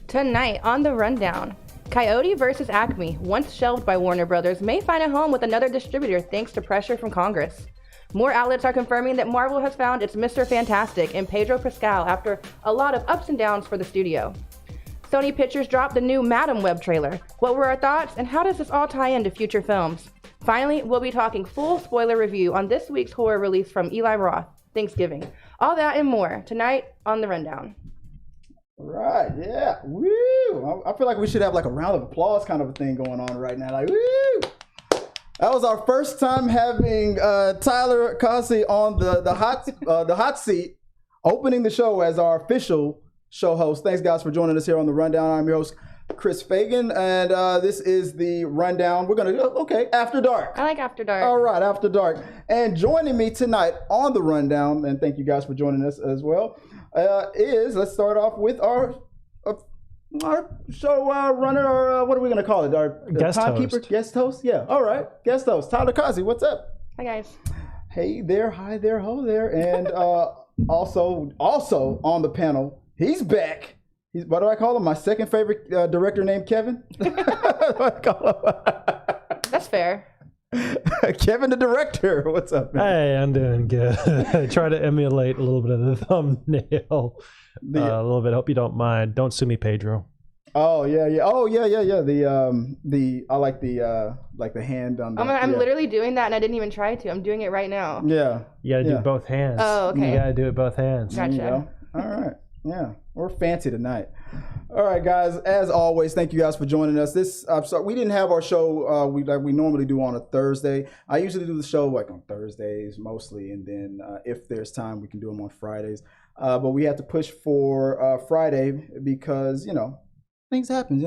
Tonight on the rundown, Coyote versus ACME, once shelved by Warner Brothers, may find a home with another distributor thanks to pressure from Congress. More outlets are confirming that Marvel has found its Mr. Fantastic in Pedro Pascal after a lot of ups and downs for the studio. Sony Pictures dropped the new Madam Web trailer. What were our thoughts, and how does this all tie into future films? Finally, we'll be talking full spoiler review on this week's horror release from Eli Roth, Thanksgiving. All that and more tonight on the rundown. Right, yeah, woo! I feel like we should have like a round of applause kind of a thing going on right now, like woo! That was our first time having Tyler Cossey on the hot seat, opening the show as our official show host. Thanks, guys, for joining us here on the rundown. I'm your host, Chris Fagan, and this is the rundown. We're gonna go After Dark. I like After Dark. All right, After Dark, and joining me tonight on the rundown, and thank you guys for joining us as well. Let's start off with our show runner, or what are we going to call it? Our timekeeper, guest host? Yeah, all right, guest host, Tyler Cossey, what's up? Hi, guys. Hey there, hi there, ho there, and also on the panel, he's back. What do I call him? My second favorite director named Kevin? What do I call him? That's fair. Kevin the director, what's up, man? Hey, I'm doing good. I try to emulate a little bit of the thumbnail. A little bit. Hope you don't mind. Don't sue me, Pedro. Oh yeah. Oh yeah. I like the hand on the. I'm literally doing that, and I didn't even try to. I'm doing it right now. Yeah. You gotta do both hands. Oh, okay. You gotta do it both hands. Gotcha. All right. Yeah, we're fancy tonight. All right, guys. As always, thank you guys for joining us. We didn't have our show like we normally do on a Thursday. I usually do the show like on Thursdays mostly, and then if there's time, we can do them on Fridays. But we had to push for Friday because things happen.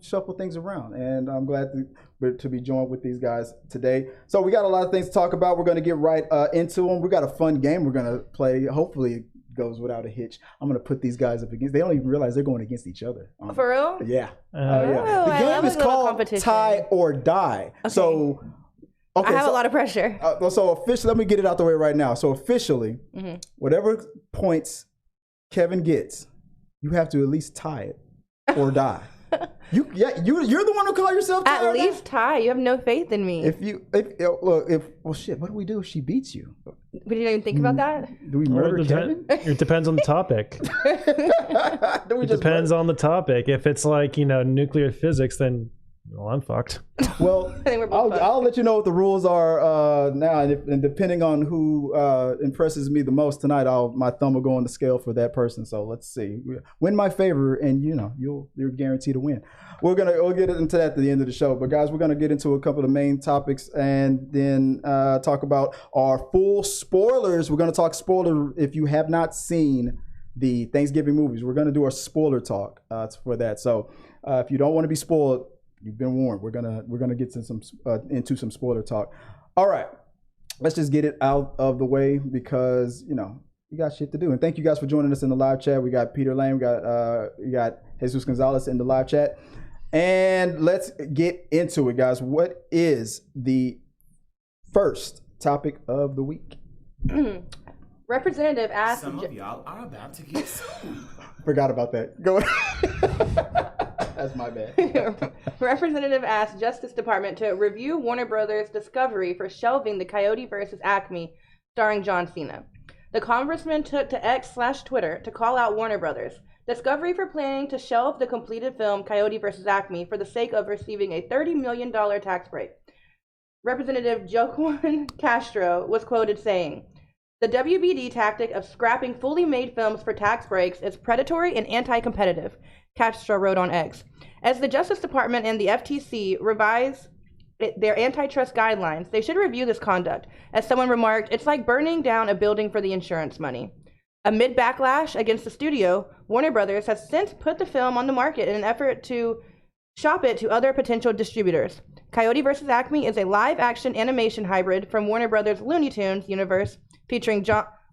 Shuffle things around, and I'm glad to be joined with these guys today. So we got a lot of things to talk about. We're going to get right into them. We got a fun game we're going to play. Hopefully goes without a hitch. I'm gonna put these guys up against. They don't even realize they're going against each other. For real? Yeah. Yeah. The game is called Tie or Die. Okay. So, I have a lot of pressure. So officially, let me get it out the way right now. So officially, whatever points Kevin gets, you have to at least tie it or die. You're the one who call yourself tie at least tie. You have no faith in me. Well, shit. What do we do if she beats you? But you didn't even think about that? Do we murder Kevin? It depends on the topic. It depends on the topic. If it's like nuclear physics, then I'm fucked. Well, I think we're both fucked. I'll let you know what the rules are now, and depending on who impresses me the most tonight, my thumb will go on the scale for that person. So let's see, win my favor, and you're guaranteed to win. We'll get into that at the end of the show. But guys, we're gonna get into a couple of the main topics, and then talk about our full spoilers. We're gonna talk spoiler if you have not seen the Thanksgiving movies. We're gonna do our spoiler talk for that. So if you don't want to be spoiled, you've been warned. We're gonna get into some spoiler talk. All right, let's just get it out of the way because you got shit to do. And thank you guys for joining us in the live chat. We got Peter Lane, we got Jesus Gonzalez in the live chat, and let's get into it, guys. What is the first topic of the week? Representative asked. Some of y'all are about to get sued. Forgot about that. Go ahead. That's my bad. Representative asked Justice Department to review Warner Brothers' discovery for shelving the Coyote versus ACME starring John Cena. The Congressman took to X/Twitter to call out Warner Brothers' discovery for planning to shelve the completed film Coyote versus ACME for the sake of receiving a $30 million tax break. Representative Joaquin Castro was quoted saying, "The WBD tactic of scrapping fully made films for tax breaks is predatory and anti-competitive," Castro wrote on X. As the Justice Department and the FTC revise their antitrust guidelines, they should review this conduct. As someone remarked, it's like burning down a building for the insurance money. Amid backlash against the studio, Warner Brothers has since put the film on the market in an effort to shop it to other potential distributors. Coyote vs. Acme is a live-action animation hybrid from Warner Brothers' Looney Tunes universe featuring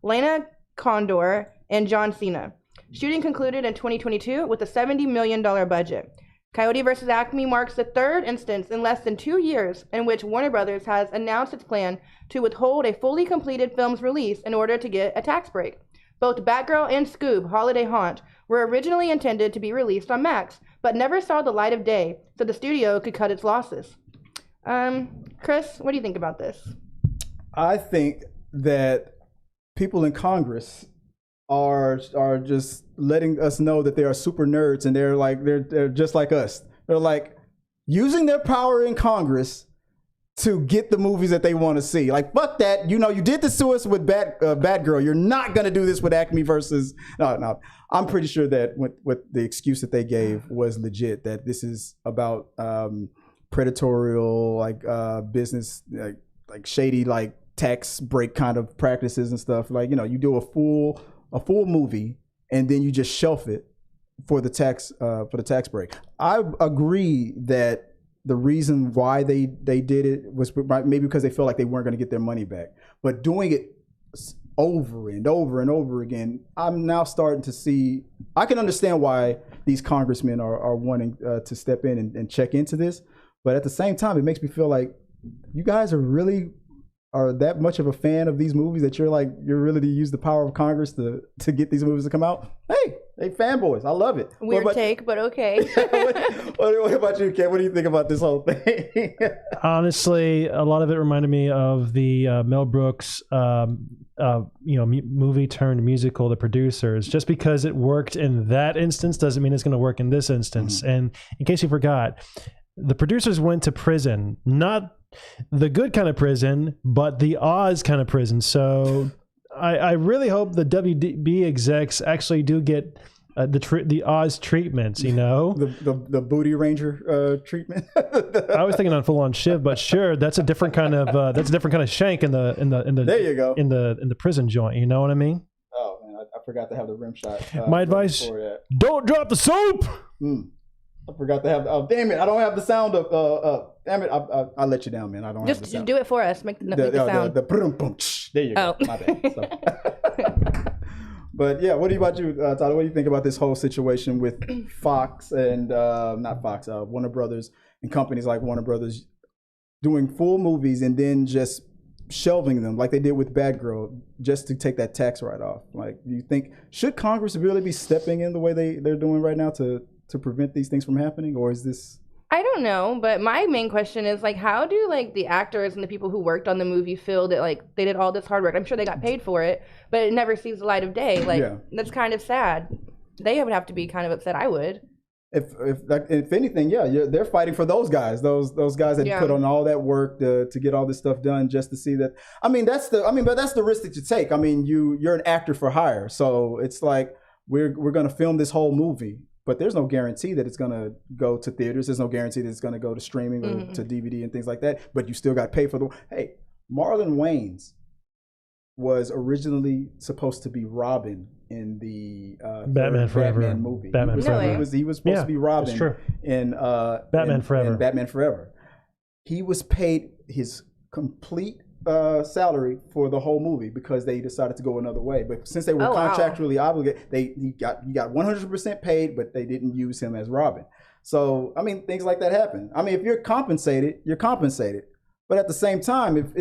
Lana Condor and John Cena. Shooting concluded in 2022 with a $70 million budget. Coyote vs. Acme marks the third instance in less than 2 years in which Warner Brothers has announced its plan to withhold a fully completed film's release in order to get a tax break. Both Batgirl and Scoob: Holiday Haunt were originally intended to be released on Max, but never saw the light of day, so the studio could cut its losses. Chris, what do you think about this? I think that people in Congress are just letting us know that they are super nerds, and they're just like us. They're like using their power in Congress to get the movies that they want to see. Like, fuck that. You did this to us with Batgirl. You're not going to do this with ACME versus... No. I'm pretty sure that what the excuse that they gave was legit, that this is about predatorial, business, like shady, tax break kind of practices and stuff. You do a full movie and then you just shelf it for the tax break. I agree that the reason why they did it was maybe because they felt like they weren't going to get their money back. But doing it over and over and over again, I'm now starting to see, I can understand why these congressmen are wanting to step in and check into this. But at the same time, it makes me feel like you guys are that much of a fan of these movies that you're really to use the power of Congress to get these movies to come out. Hey, they fanboys. I love it. Weird take, but okay. what about you, Ken? What do you think about this whole thing? Honestly, a lot of it reminded me of the Mel Brooks, movie turned musical, The Producers. Just because it worked in that instance doesn't mean it's going to work in this instance. Mm-hmm. And in case you forgot, The Producers went to prison, not the good kind of prison, but the Oz kind of prison. So I really hope the WB execs actually do get the Oz treatments, the Booty Ranger treatment. I was thinking on full on Shiv, but sure, that's a different kind of shank in the there you go in the prison joint. You know what I mean? Oh man, I forgot to have the rim shot. My advice: don't drop the soap. I forgot to have. Oh damn it! I don't have the sound of. Damn it! I'll let you down, man. I don't have the sound. Just do it for us. Make the sound. The boom. There you go. My bad. So. But yeah, what about you, Tyler? What do you think about this whole situation with Fox and not Fox, Warner Brothers and companies like Warner Brothers doing full movies and then just shelving them like they did with Batgirl just to take that tax write-off? Like, do you think should Congress really be stepping in the way they're doing right now to prevent these things from happening, or is this? I don't know, but my main question is how do the actors and the people who worked on the movie feel that they did all this hard work? I'm sure they got paid for it, but it never sees the light of day. That's kind of sad. They would have to be kind of upset. I would. If anything, they're fighting for those guys, those guys that put on all that work to get all this stuff done just to see that. But that's the risk that you take. You're an actor for hire, so it's like we're going to film this whole movie. But there's no guarantee that it's going to go to theaters. There's no guarantee that it's going to go to streaming or to DVD and things like that. But you still got paid for the... Hey, Marlon Wayans was originally supposed to be Robin in the Batman Forever Batman movie. Batman Forever. He was supposed to be Robin in Batman Forever. In Batman Forever. He was paid his complete salary for the whole movie because they decided to go another way. But since they were contractually obligated, he got 100% paid, but they didn't use him as Robin. So things like that happen. If you're compensated, you're compensated. But at the same time,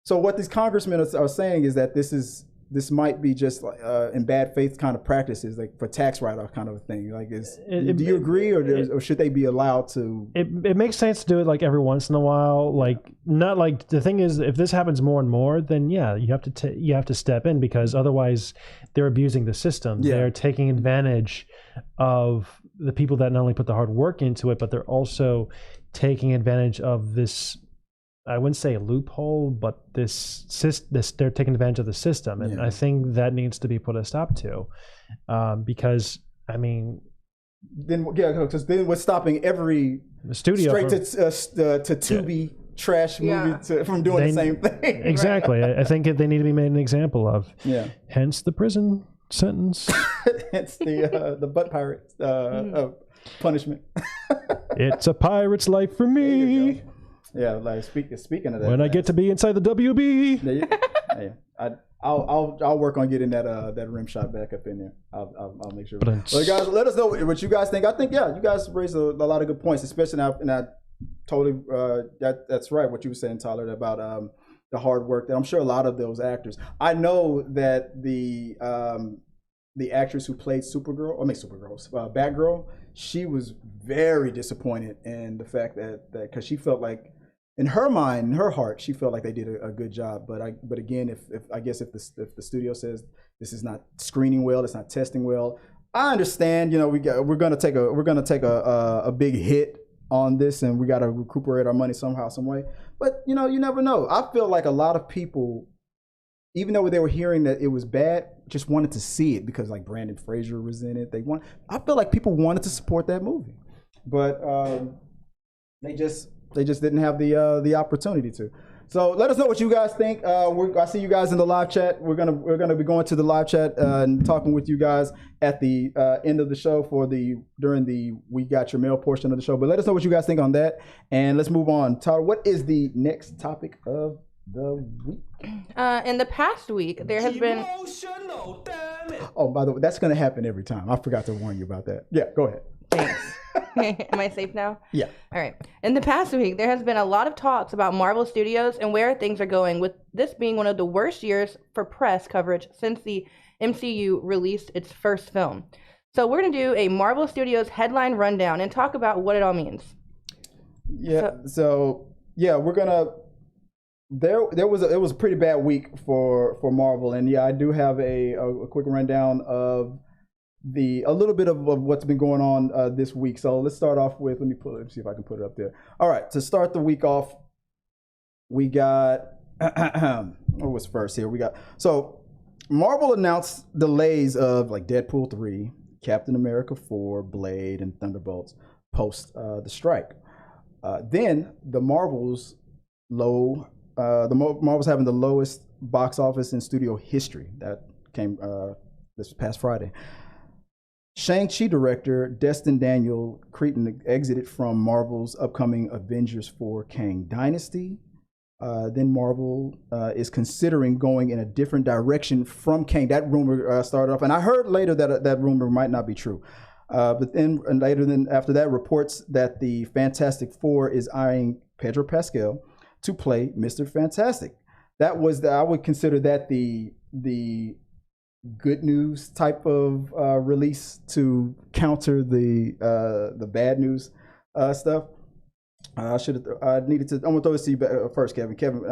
so what these congressmen are saying is that this might be just in bad faith kind of practices, for tax write-off kind of a thing. Do you agree, or should they be allowed to? It makes sense to do it every once in a while. Not the thing is, if this happens more and more, then you have to step in, because otherwise they're abusing the system. Yeah. They're taking advantage of the people that not only put the hard work into it, but they're also taking advantage of this. I wouldn't say a loophole, but this they're taking advantage of the system, and I think that needs to be put a stop to, because because then we're stopping every studio straight to Tubi trash movie from doing the same thing. Exactly. I think they need to be made an example of. Yeah. Hence the prison sentence. It's the butt pirate punishment. It's a pirate's life for me. Yeah, speaking of that, when I get to be inside the WB, I'll work on getting that rim shot back up in there. I'll make sure. Well, guys, let us know what you guys think. I think you guys raised a lot of good points, especially now. And I totally that's right what you were saying, Tyler, about hard work that I'm sure a lot of those actors. I know that the actress who played Batgirl, she was very disappointed in the fact that because she felt like in her mind, in her heart, she felt like they did a good job. But again, if the studio says this is not screening well, it's not testing well, I understand. You know, we're gonna take a big hit on this, and we got to recuperate our money somehow, some way. But you know, you never know. I feel like a lot of people, even though they were hearing that it was bad, just wanted to see it because like Brandon Fraser was in it. I feel like people wanted to support that movie, but they just didn't have the opportunity to. So let us know what you guys think. I see you guys in the live chat. We're gonna be going to the live chat and talking with you guys at the end of the show during the We Got Your Mail portion of the show. But let us know what you guys think on that, and let's move on. Tyler, what is the next topic of the week? In the past week, there has been. Oh, by the way, that's gonna happen every time. I forgot to warn you about that. Yeah, go ahead. Thanks. Am I safe now? Yeah. All right. In the past week, there has been a lot of talks about Marvel Studios and where things are going, with this being one of the worst years for press coverage since the MCU released its first film. So we're going to do a Marvel Studios headline rundown and talk about what it all means. Yeah. So we're gonna. It was a pretty bad week for Marvel, and yeah, I do have a quick rundown of a little bit of what's been going on this week. So let's start off with, let me see if I can put it up there. All right, to start the week off, we got what was first here? So Marvel announced delays of like Deadpool 3, Captain America 4, Blade, and Thunderbolts post the strike. Then the Marvel's having the lowest box office in studio history. That came this past Friday. Shang-Chi director Destin Daniel Cretton exited from Marvel's upcoming Avengers 4 Kang Dynasty. Then Marvel is considering going in a different direction from Kang. That rumor started off, and I heard later that that rumor might not be true. But then after that, reports that the Fantastic Four is eyeing Pedro Pascal to play Mr. Fantastic. I would consider that the good news type of release to counter the bad news stuff. I'm gonna throw this to you first, Kevin. Kevin,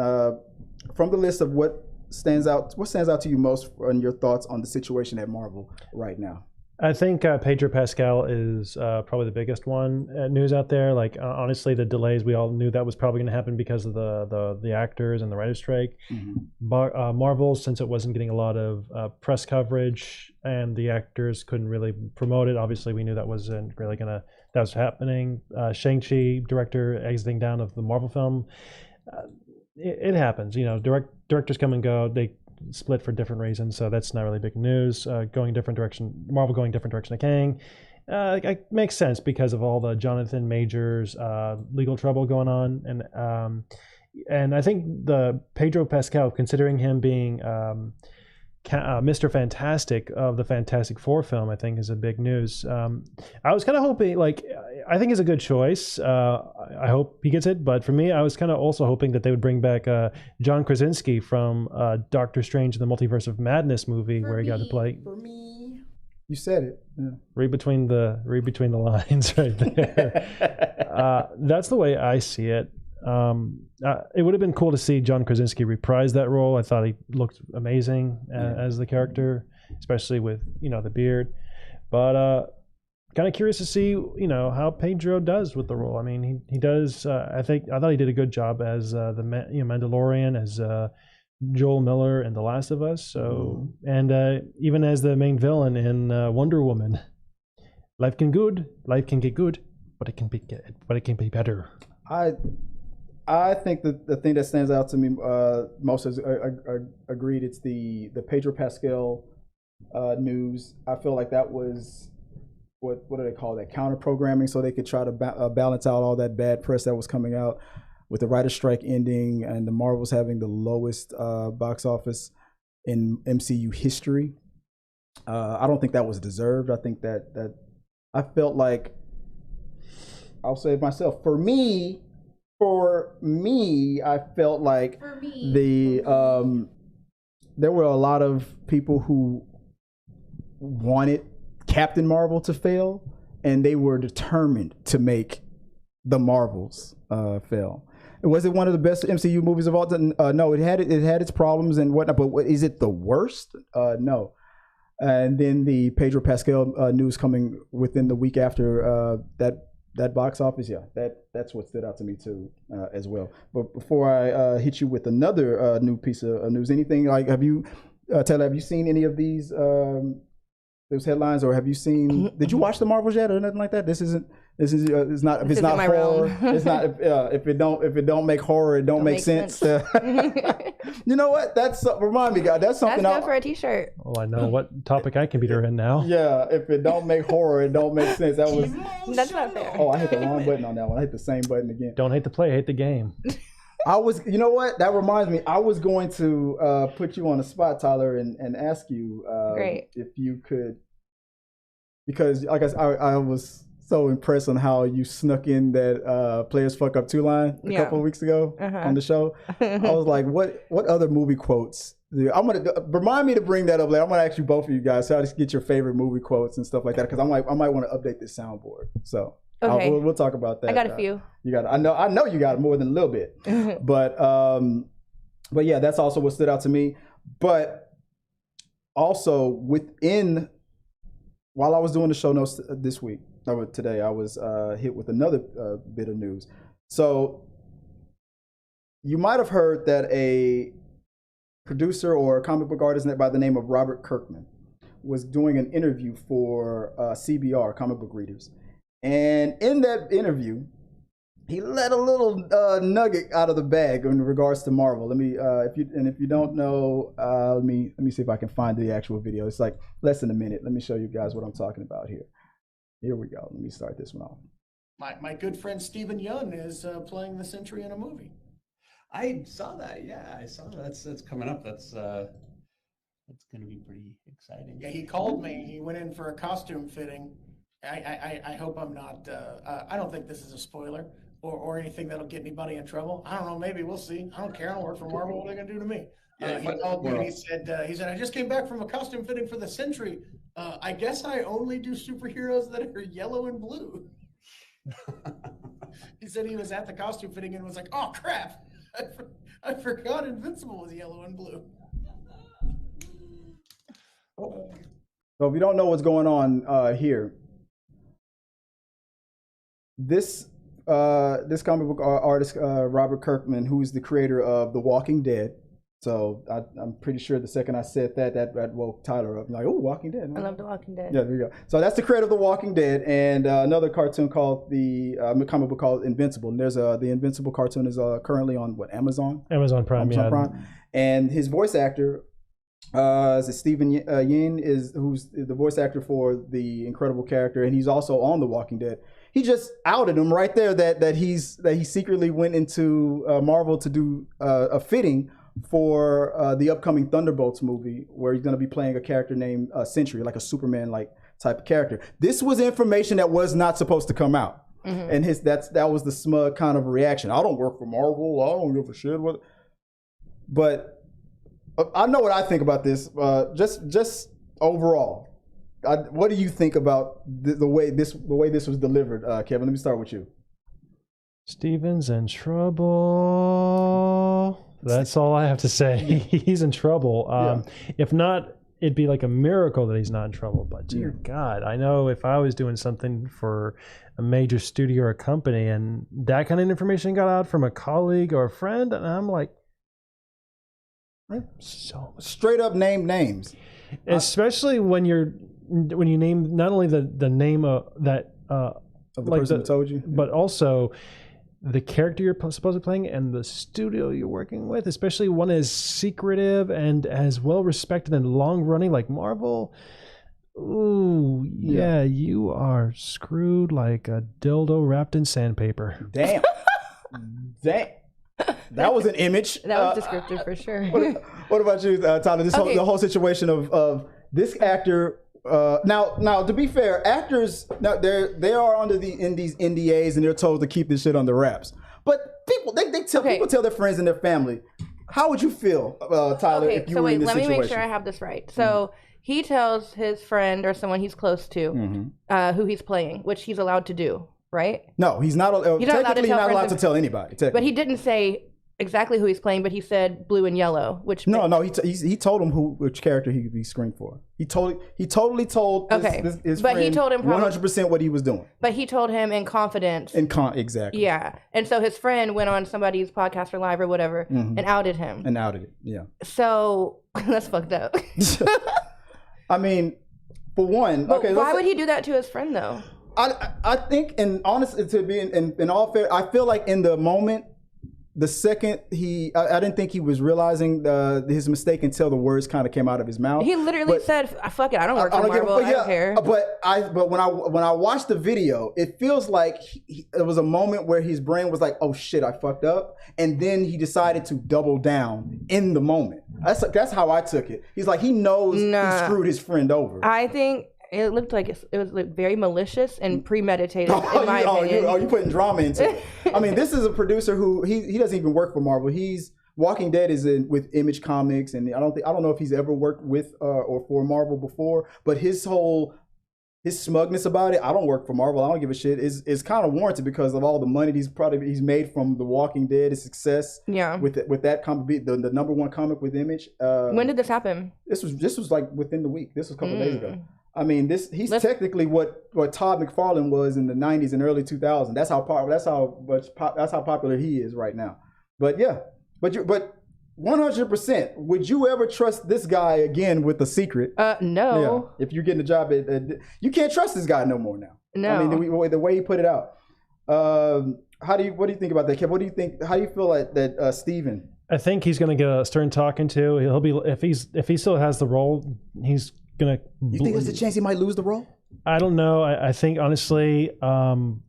from the list of what stands out to you most on your thoughts on the situation at Marvel right now? I think Pedro Pascal is probably the biggest one news out there. Like honestly, the delays, we all knew that was probably going to happen because of the actors and the writer's strike. Mm-hmm. Marvel, since it wasn't getting a lot of press coverage and the actors couldn't really promote it, obviously we knew that wasn't really that was happening. Shang-Chi director exiting down of the Marvel film. It happens, you know. Directors come and go. They split for different reasons, so that's not really big news. Marvel going different direction to Kang. It makes sense because of all the Jonathan Majors legal trouble going on, and I think the Pedro Pascal, considering him being Mr. Fantastic of the Fantastic Four film, I think is a big news. I was kind of hoping, I think it's a good choice. I hope he gets it, but for me, I was kind of also hoping that they would bring back John Krasinski from Doctor Strange in the Multiverse of Madness movie, where he got to play. For me, you said it. Yeah. Read between the lines, right there. That's the way I see it. It would have been cool to see John Krasinski reprise that role. I thought he looked amazing as the character, especially with the beard. But kind of curious to see how Pedro does with the role. I mean, he does. I thought he did a good job as the Mandalorian, as Joel Miller in The Last of Us. So and even as the main villain in Wonder Woman. Life can get good, but it can be better. I think that the thing that stands out to me most is agreed. It's the Pedro Pascal news. I feel like that was what do they call that, counter programming, so they could try to balance out all that bad press that was coming out with the writer's strike ending and the Marvels having the lowest box office in MCU history. I don't think that was deserved. I think that I felt like, I'll say it myself, for me, For me, I felt like For me, there were a lot of people who wanted Captain Marvel to fail, and they were determined to make the Marvels fail. Was it one of the best MCU movies of all time? No, it had its problems and whatnot. But is it the worst? No. And then the Pedro Pascal news coming within the week after that box office, that's what stood out to me too as well. But before I hit you with another new piece of news, anything like Taylor, have you seen any of these those headlines, or have you seen? Did you watch the Marvels yet, or nothing like that? It's not my horror. It's not if it don't make horror, it don't make sense. You know what? That's remind me, God. That's something. That's good for a T-shirt. Oh, I know what topic I can be in now. Yeah, if it don't make horror, it don't make sense. That was. That's not fair. Oh, I hit the wrong button on that one. I hit the same button again. Don't hate the play, hate the game. You know what? That reminds me. I was going to put you on the spot, Tyler, and ask you if you could, because like I was so impressed on how you snuck in that Players Fuck Up 2 line a couple of weeks ago on the show. I was like, what other movie quotes? I'm gonna remind me to bring that up later. I'm gonna ask you both of you guys so I just get your favorite movie quotes and stuff like that, because I might want to update this soundboard. So. Okay. We'll talk about that. I got a few. You got. I know you got more than a little bit. But yeah, that's also what stood out to me. But also while I was doing the show notes this week, today, I was hit with another bit of news. So you might have heard that a producer or a comic book artist by the name of Robert Kirkman was doing an interview for CBR, Comic Book Readers. And in that interview, he let a little nugget out of the bag in regards to Marvel. Let me, if you don't know, let me see if I can find the actual video. It's like less than a minute. Let me show you guys what I'm talking about here. Here we go. Let me start this one off. My good friend Stephen Yeun is playing the Sentry in a movie. I saw that. Yeah, I saw that. That's coming up. That's going to be pretty exciting. Yeah, he called me. He went in for a costume fitting. I hope I'm not. I don't think this is a spoiler or anything that'll get anybody in trouble. I don't know. Maybe we'll see. I don't care. I don't work for Marvel. What are they gonna do to me? Yeah, he called me and he said I just came back from a costume fitting for the Sentry. I guess I only do superheroes that are yellow and blue. He said he was at the costume fitting and was like, "Oh crap! I forgot Invincible was yellow and blue." So if you don't know what's going on here. This comic book artist, Robert Kirkman, who's the creator of The Walking Dead. So I'm pretty sure the second I said that woke Tyler up. I'm like, oh, Walking Dead. I love The Walking Dead. Yeah, there you go. So that's the creator of The Walking Dead, and another cartoon called comic book called Invincible. And there's the Invincible cartoon is currently on Amazon Prime. And his voice actor is Stephen Yeun, who's the voice actor for the incredible character, and he's also on The Walking Dead. He just outed him right there that he secretly went into Marvel to do a fitting for the upcoming Thunderbolts movie, where he's going to be playing a character named Sentry, like a Superman like type of character. This was information that was not supposed to come out, and that was the smug kind of reaction. I don't work for Marvel. I don't give a shit. But I know what I think about this. Just overall. What do you think about the way this was delivered, Kevin? Let me start with you. Steven's in trouble. That's all I have to say. He's in trouble. If not, it'd be like a miracle that he's not in trouble. But dear God, I know if I was doing something for a major studio or a company and that kind of information got out from a colleague or a friend, and I'm like, so straight up name names, especially when you name not only the name of the person who told you, but also the character you're supposed to be playing and the studio you're working with, especially one as secretive and as well respected and long running like Marvel. Ooh, yeah, you are screwed like a dildo wrapped in sandpaper. Damn. That was an image. That was descriptive for sure. What about you, Tyler? The whole situation of this actor. Now, to be fair, actors they are in these NDAs and they're told to keep this shit under wraps. But people people tell their friends and their family. How would you feel, Tyler, if you were in this situation? Let me make sure I have this right. So he tells his friend or someone he's close to who he's playing, which he's allowed to do, right? No, he's not. Technically, not allowed to tell anybody. But he didn't say exactly who he's playing, but he said blue and yellow, which he told him which character he could be screened for. He totally told his friend he told him 100% what he was doing. But he told him in confidence. Exactly. Yeah, and so his friend went on somebody's podcast or live or whatever and outed him. And outed it. Yeah. So that's fucked up. I mean, for one, but why would he do that to his friend though? I think, and honestly, to be in all fair, I feel like in the moment. The second I didn't think he was realizing his mistake until the words kind of came out of his mouth. He literally said, "Fuck it, I don't work for Marvel. I don't care." But when I watched the video, it feels like there was a moment where his brain was like, "Oh shit, I fucked up," and then he decided to double down in the moment. That's how I took it. He's like, he knows he screwed his friend over. I think. It looked like it was very malicious and premeditated, in my opinion. You putting drama into it. I mean, this is a producer who he doesn't even work for Marvel. Walking Dead is with Image Comics, and I don't know if he's ever worked with or for Marvel before. But his smugness about it, I don't work for Marvel, I don't give a shit, is kind of warranted because of all the money he's made from The Walking Dead, his success. Yeah. With that comic, the number one comic with Image. When did this happen? This was like within the week. This was a couple of days ago. I mean, he's technically what Todd McFarlane was in the 90s and early 2000s. That's how popular he is right now. But yeah, but 100%. Would you ever trust this guy again with a secret? No. Yeah. If you're getting a job you can't trust this guy no more now. No. I mean, the way he put it out. What do you think about that, Kev? What do you think? How do you feel like that, Steven? I think he's going to get a stern talking to. He'll be if he still has the role, he's gonna. You think there's a chance he might lose the role? I don't know. I think honestly, we'll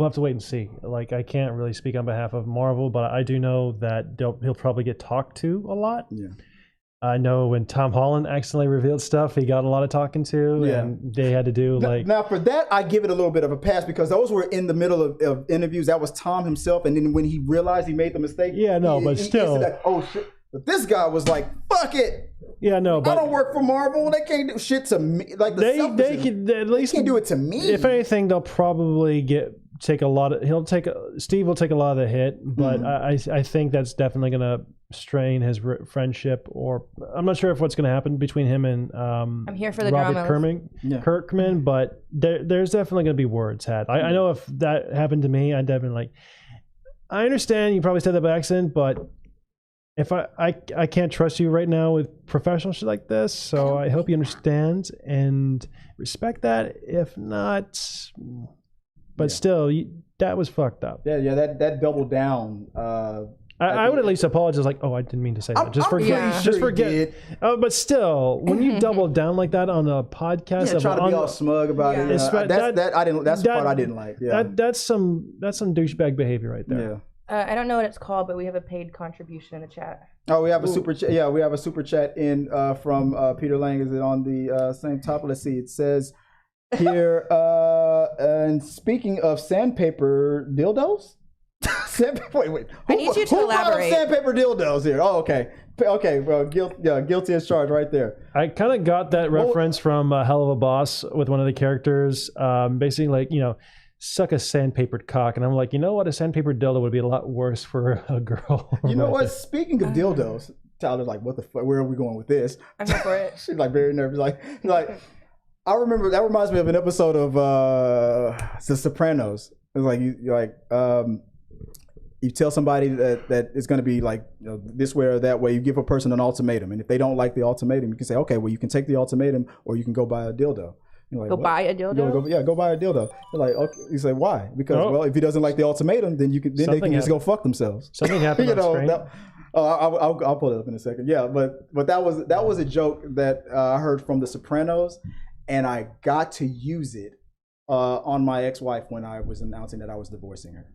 have to wait and see. Like, I can't really speak on behalf of Marvel, but I do know that he'll probably get talked to a lot. Yeah. I know when Tom Holland accidentally revealed stuff, he got a lot of talking to, and they had to do Now for that, I give it a little bit of a pass because those were in the middle of interviews. That was Tom himself, and then when he realized he made the mistake, but still, that, oh shit. But this guy was like, "Fuck it." Yeah, no, but I don't work for Marvel. They can't do shit to me. Like they can at least can't do it to me. If anything, they'll probably take a lot of. Steve will take a lot of the hit, but I think that's definitely going to strain his friendship. Or I'm not sure if what's going to happen between him and I'm here for the Robert Kirkman, but there's definitely going to be words had. I know if that happened to me, I'd definitely I understand you probably said that by accident, but. If I can't trust you right now with professional shit like this, so I hope you understand and respect that. If not, but still, that was fucked up. Yeah, that doubled down. I would at least apologize, like, oh, I didn't mean to say that. Just forget. Oh, but still, when you double down like that on a podcast, trying to be all smug about it. That's the part I didn't like. Yeah, that's some douchebag behavior right there. Yeah. I don't know what it's called, but we have a paid contribution in the chat. Oh, we have a super chat. Yeah, we have a super chat in from Peter Lang. Is it on the same topic? Let's see. It says here, and speaking of sandpaper dildos? Wait. I need you to elaborate. Sandpaper dildos here. Oh, okay. Okay, well, guilty as charged right there. I kind of got that reference from Hell of a Boss with one of the characters. Basically, suck a sandpapered cock, and I'm like, you know what, a sandpapered dildo would be a lot worse for a girl. You know what, speaking of dildos, Tyler's like, what the fuck, where are we going with this? I'm here for it. She's like very nervous, like I remember, that reminds me of an episode of The Sopranos. It's like you tell somebody that it's going to be like this way or that way. You give a person an ultimatum, and if they don't like the ultimatum, you can say, okay, well, you can take the ultimatum, or you can go buy a dildo. You're like, buy a dildo? Go buy a dildo. You're like, okay. You say, why? Because if he doesn't like the ultimatum, then they can just go fuck themselves. Something happened on screen. I'll pull it up in a second. Yeah, but that was a joke that I heard from The Sopranos, and I got to use it on my ex-wife when I was announcing that I was divorcing her.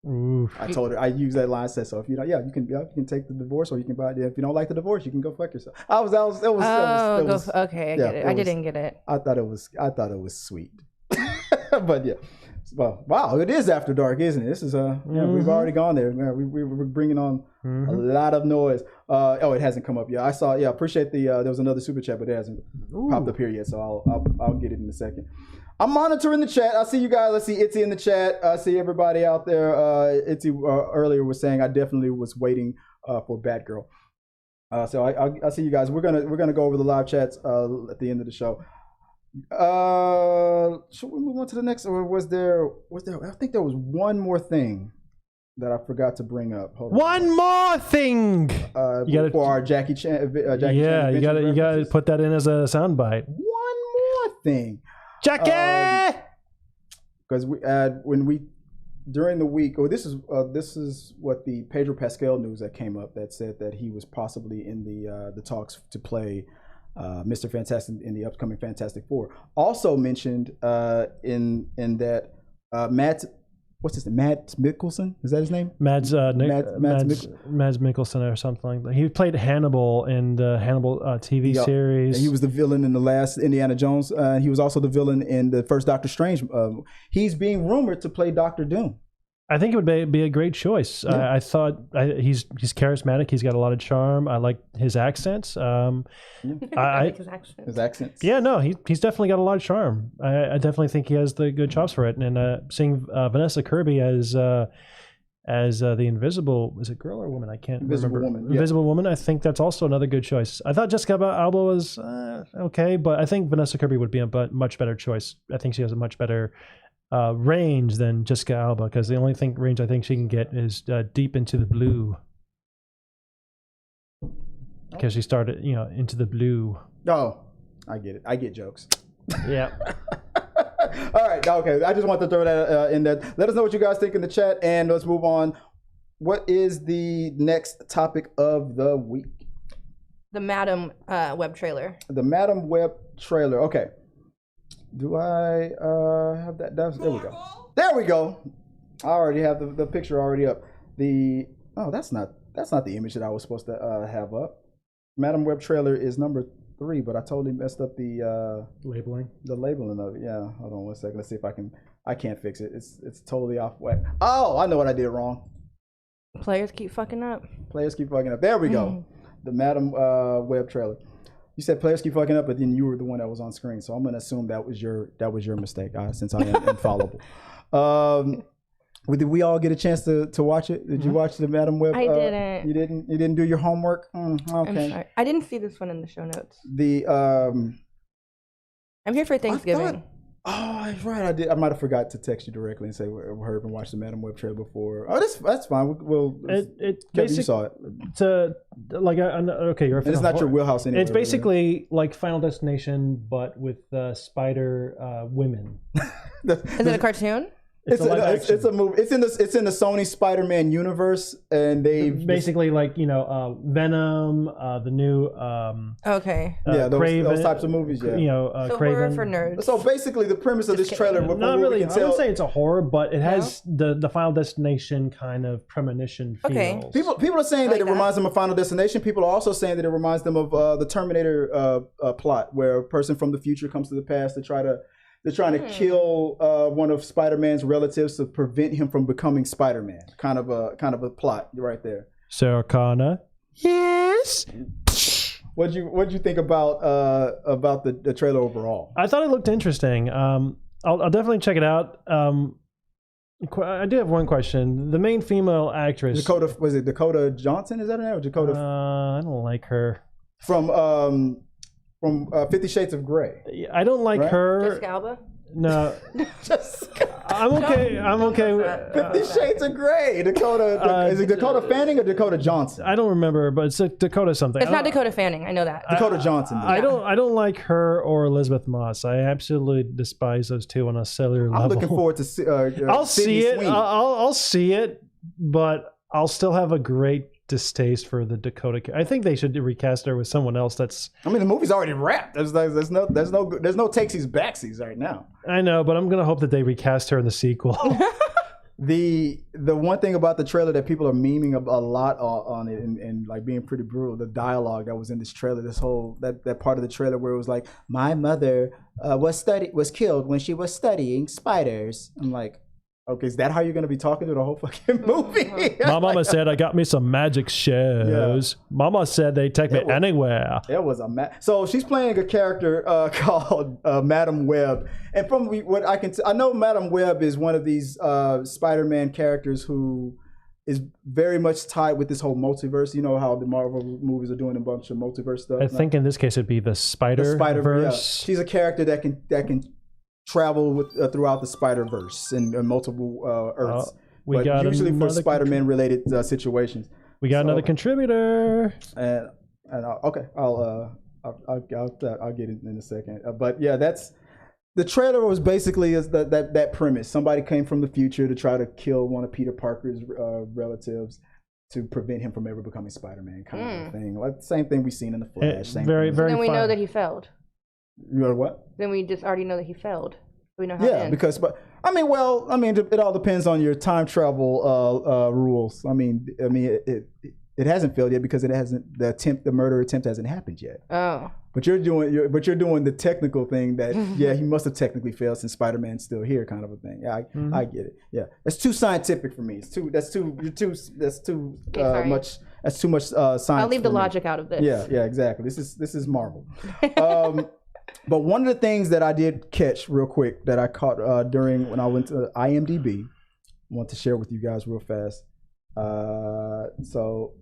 Oof. I told her, I used that line. I said, so if you can take the divorce, or you can buy it. If you don't like the divorce, you can go fuck yourself. Okay, I get it. I didn't get it. I thought it was sweet. But yeah, well, wow, it is after dark, isn't it? This is we've already gone there. Yeah, we're bringing on a lot of noise. It hasn't come up yet. I saw. Yeah, appreciate the. There was another super chat, but it hasn't popped up here yet. So I'll get it in a second. I'm monitoring the chat. I see you guys. I see Itzy in the chat. I see everybody out there. Itzy earlier was saying I definitely was waiting for Batgirl. So I see you guys. We're gonna go over the live chats at the end of the show. Should we move on to the next, or was there? I think there was one more thing that I forgot to bring up. Hold on. One more thing. For our Jackie Chan. You gotta put that in as a soundbite. One more thing, Jackie. Because during the week, this is what the Pedro Pascal news that came up that said that he was possibly in the talks to play Mr. Fantastic in the upcoming Fantastic Four. Also mentioned in that Mads Mikkelsen, is that his name? Mads Mikkelsen or something like that. He played Hannibal in the Hannibal TV series. And he was the villain in the last Indiana Jones. He was also the villain in the first Doctor Strange. He's being rumored to play Doctor Doom. I think it would be a great choice. Yeah. I thought he's charismatic. He's got a lot of charm. I like his accents. I like his accents. Yeah, no, he's definitely got a lot of charm. I definitely think he has the good chops for it. And seeing Vanessa Kirby as the Invisible, is it girl or woman? I can't remember. Woman, Invisible Woman. I think that's also another good choice. I thought Jessica Alba was okay, but I think Vanessa Kirby would be a much better choice. I think she has a much better range than Jessica Alba, because the only range I think she can get is deep into the blue, because she started into the blue. Oh, I get it. I get jokes. Yeah. All right. Okay. I just want to throw that in there. Let us know what you guys think in the chat, and let's move on. What is the next topic of the week? The Madam Web trailer. The Madam Web trailer. Okay. Do I have that? There we go. There we go. I already have the picture already up. That's not the image that I was supposed to have up. Madam Web trailer is number 3, but I totally messed up the labeling. The labeling of it. Yeah. Hold on 1 second. Let's see if I can. I can't fix it. It's totally off whack. Oh, I know what I did wrong. Players keep fucking up. There we go. The Madam Web trailer. You said players keep fucking up, but then you were the one that was on screen. So I'm going to assume that was your mistake, since I am infallible. Did we all get a chance to watch it? Did you watch the Madam Web? I didn't. You didn't? You didn't do your homework? Okay. I'm sorry. I didn't see this one in the show notes. I'm here for Thanksgiving. That's right. I did. I might have forgot to text you directly and say we heard and watched the Madam Web trailer before. Oh, that's fine. We'll you saw it. Okay, you're. And it's not your wheelhouse anyway. It's basically like Final Destination, but with spider women. Is it a cartoon? It's a movie. It's in the Sony Spider-Man universe, and they basically Venom, the new okay. Those types of movies. Yeah, so Craven. horror for nerds. So basically, the premise of this trailer, not really. I wouldn't say it's a horror, but it has the Final Destination kind of premonition feels. Okay. People are saying that it reminds them of Final Destination. People are also saying that it reminds them of the Terminator plot, where a person from the future comes to the past to try to. They're trying to kill one of Spider-Man's relatives to prevent him from becoming Spider-Man. Kind of a plot right there. Sarah Connor. Yes. What'd you think about the trailer overall? I thought it looked interesting. I'll definitely check it out. I do have one question. The main female actress, Dakota Johnson? Is that her name? Or Dakota? I don't like her. From 50 Shades of Grey. I don't like her. Jessica Alba? No. I'm okay. I'm okay with 50 Shades of Grey. Dakota. Is it Dakota Fanning or Dakota Johnson? I don't remember, but it's Dakota something. It's not Dakota Fanning. I know that. Dakota Johnson. I don't like her or Elizabeth Moss. I absolutely despise those two on a cellular level. I'm looking forward to I'll see it. I'll see it, but I'll still have a great distaste for the Dakota. I think they should recast her with someone else. The movie's already wrapped. There's no takesies backsies right now. I know, but I'm gonna hope that they recast her in the sequel. The one thing about the trailer that people are memeing a lot on it and like being pretty brutal, the dialogue that was in this trailer, this whole that part of the trailer where it was like, my mother was killed when she was studying spiders. I'm like, Okay, is that how you're going to be talking to the whole fucking movie? My mama said I got me some magic shows. Yeah. Mama said they take me anywhere. It was so she's playing a character called Madam Web, and from what I can, I know Madam Web is one of these Spider-Man characters who is very much tied with this whole multiverse. You know how the Marvel movies are doing a bunch of multiverse stuff. I think in this case it'd be the Spider-Verse. Yeah. She's a character that can travel with throughout the Spider-Verse and multiple Earths. We got usually for Spider-Man related situations. We got another contributor. And I'll get it in a second. But yeah, that's the trailer was basically that premise. Somebody came from the future to try to kill one of Peter Parker's relatives to prevent him from ever becoming Spider-Man, kind of thing. Like the same thing we've seen in the Flash. Very then we know that he failed. You know what? Then we just already know that he failed. We know how. Yeah, because it all depends on your time travel rules. It hasn't failed yet because the murder attempt hasn't happened yet. Oh. But you're doing the technical thing that he must have technically failed since Spider-Man's still here, kind of a thing. Yeah, I get it. Yeah, that's too scientific for me. That's too much science. I'll leave the logic out of this. Yeah, exactly. This is Marvel. But one of the things that I did catch real quick that I caught during when I went to IMDb, I want to share with you guys real fast. So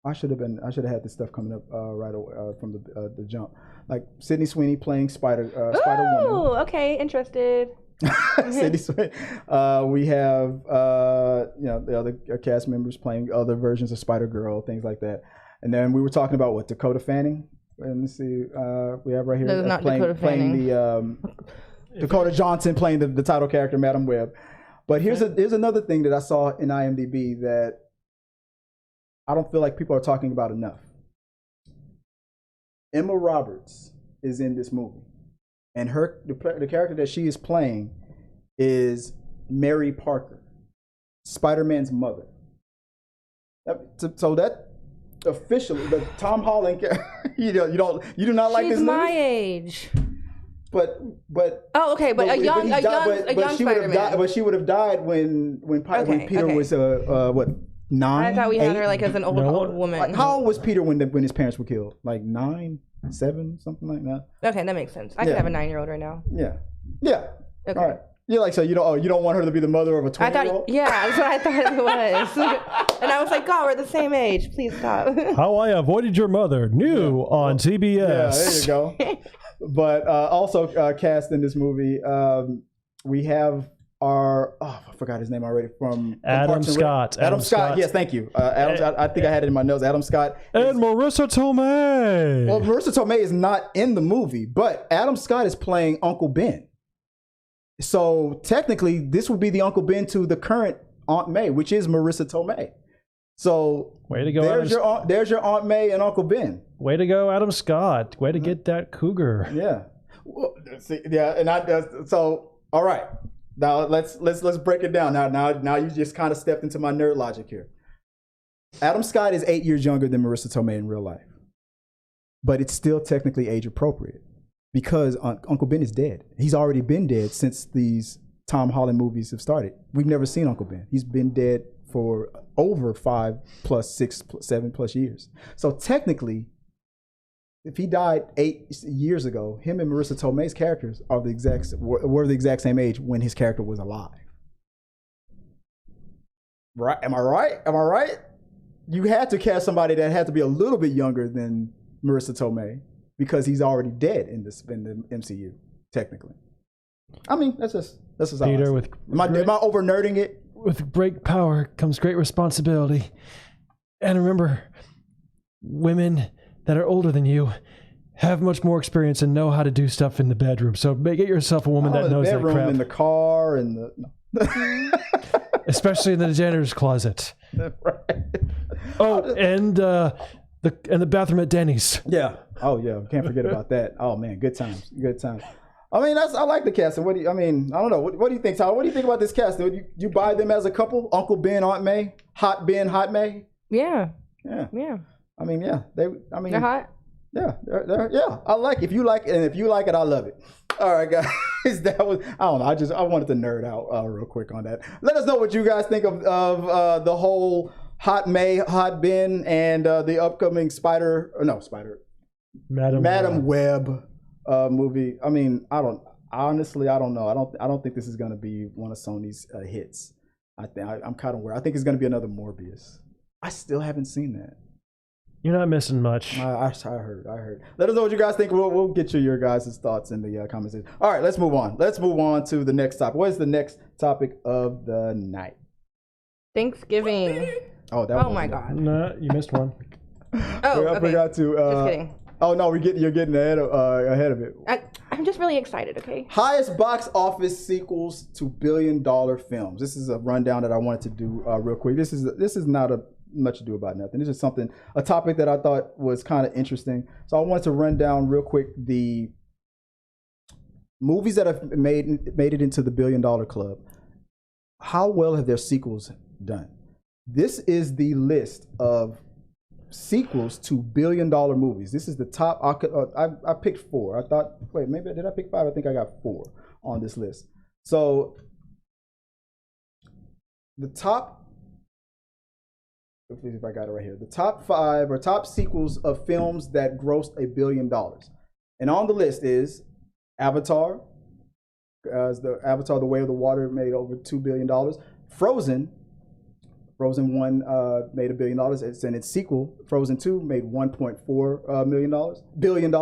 I should have had this stuff coming up right away from the jump. Like Sydney Sweeney playing Spider-Woman. Oh, okay, interested. Sydney Sweeney. We have the other cast members playing other versions of Spider-Girl, things like that. And then we were talking about Dakota Fanning. And let's see, we have right here playing the Dakota Johnson playing the title character Madam Web. But here's another thing that I saw in IMDb that I don't feel like people are talking about enough. Emma Roberts is in this movie, and the character that she is playing is Mary Parker, Spider-Man's mother. So that officially, the Tom Holland character, you do not like this movie? She's my age. But oh, okay, but a young Spider-Man. But she would have died when Peter was 9. I thought we had her like as an old woman. Like, how old was Peter when his parents were killed? Like 9, 7, something like that. Okay, that makes sense. I could have a 9-year-old right now. Yeah. Okay. All right. You're like, so you don't want her to be the mother of a 20-year-old? Yeah, that's what I thought it was. And I was like, God, we're the same age. Please stop. How I Avoided Your Mother, new on TBS. Yeah, there you go. But also cast in this movie, we have I forgot his name already, from Adam Scott. Adam Scott, yes, thank you. I think I had it in my notes. Adam Scott. And Marissa Tomei. Well, Marissa Tomei is not in the movie, but Adam Scott is playing Uncle Ben. So technically, this would be the Uncle Ben to the current Aunt May, which is Marissa Tomei. So way to go, there's your Aunt May and Uncle Ben. Way to go, Adam Scott. Way to get that cougar. Yeah. Well, see, yeah, and so all right. Now let's break it down. Now you just kind of stepped into my nerd logic here. Adam Scott is 8 years younger than Marissa Tomei in real life, but it's still technically age appropriate because Uncle Ben is dead. He's already been dead since these Tom Holland movies have started. We've never seen Uncle Ben. He's been dead for over 5 plus 6, 7 plus years. So technically, if he died 8 years ago, him and Marissa Tomei's characters were the exact same age when his character was alive. Right? Am I right? You had to cast somebody that had to be a little bit younger than Marissa Tomei because he's already dead in the MCU, technically. I mean, that's just Peter, am I over nerding it? With great power comes great responsibility. And remember, women that are older than you have much more experience and know how to do stuff in the bedroom. So get yourself a woman that knows that crap. In the car, and especially in the janitor's closet. Right. Oh, and the bathroom at Denny's. Yeah. Oh yeah. Can't forget about that. Oh man, good times. I mean, I like the cast. And I don't know. What do you think, Tyler? What do you think about this cast? Do you buy them as a couple? Uncle Ben, Aunt May, Hot Ben, Hot May. Yeah. I mean, yeah. They're hot. Yeah, they're I like. If you like it, I love it. All right, guys. That was I don't know. I wanted to nerd out real quick on that. Let us know what you guys think of the whole Hot May, Hot Ben, and the upcoming Madam Web movie. I mean, I don't know. I don't think this is gonna be one of Sony's hits. I'm kind of worried. I think it's gonna be another Morbius. I still haven't seen that. You're not missing much. I heard. Let us know what you guys think. We'll get your guys' thoughts in the comments. All right, let's move on. Let's move on to the next topic. What is the next topic of the night? Thanksgiving. Oh, my God. No, you missed one. I forgot to. Just kidding. Oh no, you're getting ahead of it. I'm just really excited. Okay. Highest box office sequels to billion-dollar films. This is a rundown that I wanted to do real quick. This is not much ado about nothing. This is a topic that I thought was kind of interesting. So I wanted to run down real quick the movies that have made it into the billion-dollar club. How well have their sequels done? This is the list of sequels to billion-dollar movies. This is the top. I picked 4. I thought, wait, maybe did I pick 5? I think I got 4 on this list. So the top. Let's see if I got it right here. The top 5 or top sequels of films that grossed $1 billion, and on the list is Avatar. The Avatar: The Way of the Water made over $2 billion. Frozen 1 made $1 billion. It's in its sequel. Frozen 2 made $1.4 billion.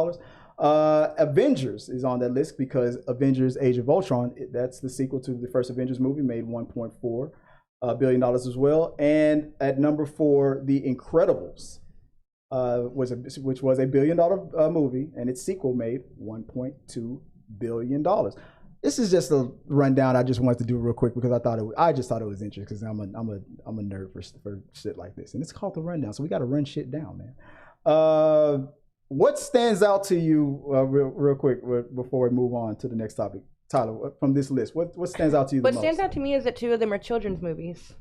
Avengers is on that list because Avengers: Age of Ultron, that's the sequel to the first Avengers movie, made $1.4 billion as well. And at number 4, The Incredibles, which was $1 billion movie, and its sequel made $1.2 billion. This is just a rundown I just wanted to do real quick because I just thought it was interesting because I'm a nerd for shit like this, and it's called the rundown, so we got to run shit down, man. What stands out to you real quick before we move on to the next topic? Tyler, from this list, what stands out to you the most? What stands out to me is that 2 of them are children's movies.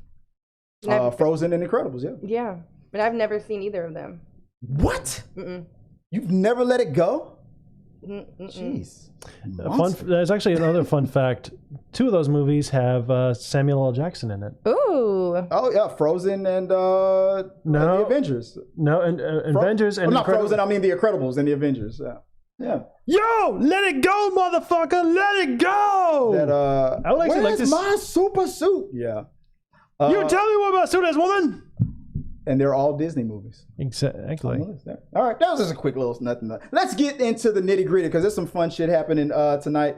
Frozen and Incredibles, yeah. Yeah, but I've never seen either of them. What? Mm-mm. You've never let it go? Mm-mm. Jeez. There's actually another fun fact. 2 of those movies have Samuel L. Jackson in it. Ooh. Oh yeah, Frozen and the Avengers. No, and Avengers and not Frozen. I mean the Incredibles and the Avengers. Yeah. Yo, let it go, motherfucker! Let it go. That I would actually like where's to. my super suit? Yeah. You tell me what my suit is, woman. And they're all Disney movies. Exactly. All right, that was just a quick little nothing. Let's get into the nitty gritty because there's some fun shit happening tonight.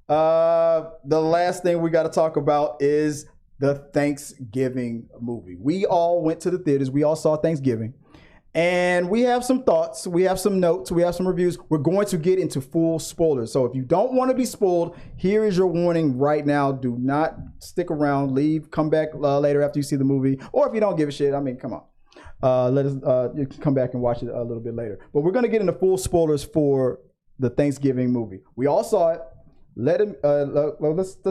The last thing we got to talk about is the Thanksgiving movie. We all went to the theaters. We all saw Thanksgiving. And we have some thoughts, we have some notes, we have some reviews. We're going to get into full spoilers. So if you don't want to be spoiled, here is your warning right now. Do not stick around, leave, come back later after you see the movie. Or if you don't give a shit, I mean, come on. You can come back and watch it a little bit later. But we're going to get into full spoilers for the Thanksgiving movie. We all saw it. Let's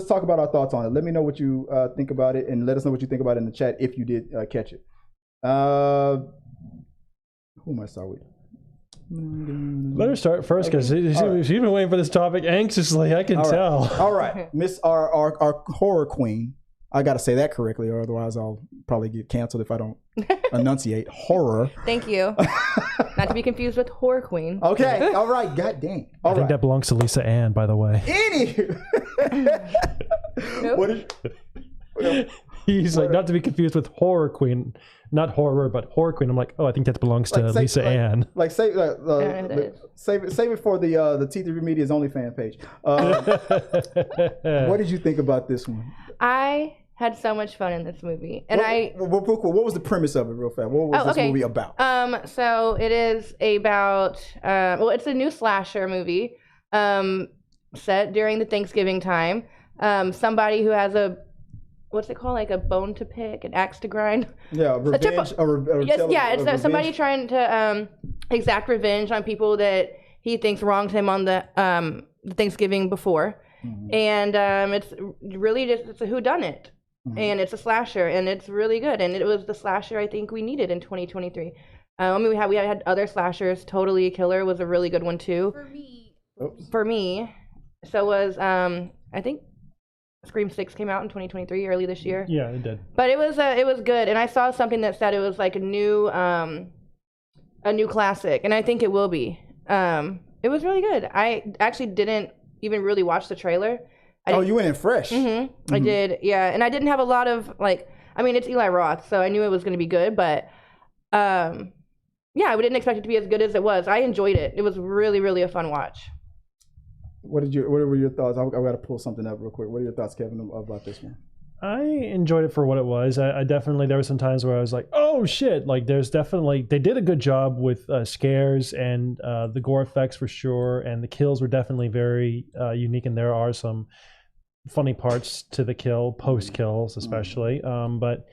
talk about our thoughts on it. Let me know what you think about it, and let us know what you think about it in the chat if you did catch it. Who am I start with? Let her start first because she's been waiting for this topic anxiously. I can tell. All right, Miss our horror queen. I got to say that correctly, or otherwise I'll probably get canceled if I don't enunciate horror. Thank you. Not to be confused with horror queen. Okay, all right, god dang. I think that belongs to Lisa Ann, by the way. Nope. He's like, not to be confused with horror queen. Not horror, but horror queen. I'm like, oh, I think that belongs to Lisa Ann. Like save it for the Th3 Media's OnlyFans page. What did you think about this one? I had so much fun in this movie, and what was the premise of it, real fast? What was this movie about? So it is about it's a new slasher movie, set during the Thanksgiving time. Somebody who has what's it called? Like a bone to pick, an axe to grind. Yeah, revenge. It's somebody trying to exact revenge on people that he thinks wronged him on the Thanksgiving before, and it's really it's a whodunit, and it's a slasher, and it's really good, and it was the slasher I think we needed in 2023. I mean, we had other slashers. Totally Killer was a really good one too. For me, So was I think Scream 6 came out in 2023, early this year. Yeah, it did. But it was good, and I saw something that said it was like a new classic, and I think it will be. It was really good. I actually didn't even really watch the trailer. You went in fresh. I did, yeah, and I didn't have a lot of like. I mean, it's Eli Roth, so I knew it was going to be good, but yeah, I didn't expect it to be as good as it was. I enjoyed it. It was really, really a fun watch. What were your thoughts? I've got to pull something up real quick. What are your thoughts, Kevin, about this one? I enjoyed it for what it was. I definitely, there were some times where I was like, oh shit, like there's definitely, they did a good job with scares and the gore effects for sure, and the kills were definitely very unique, and there are some funny parts to the post kills especially. But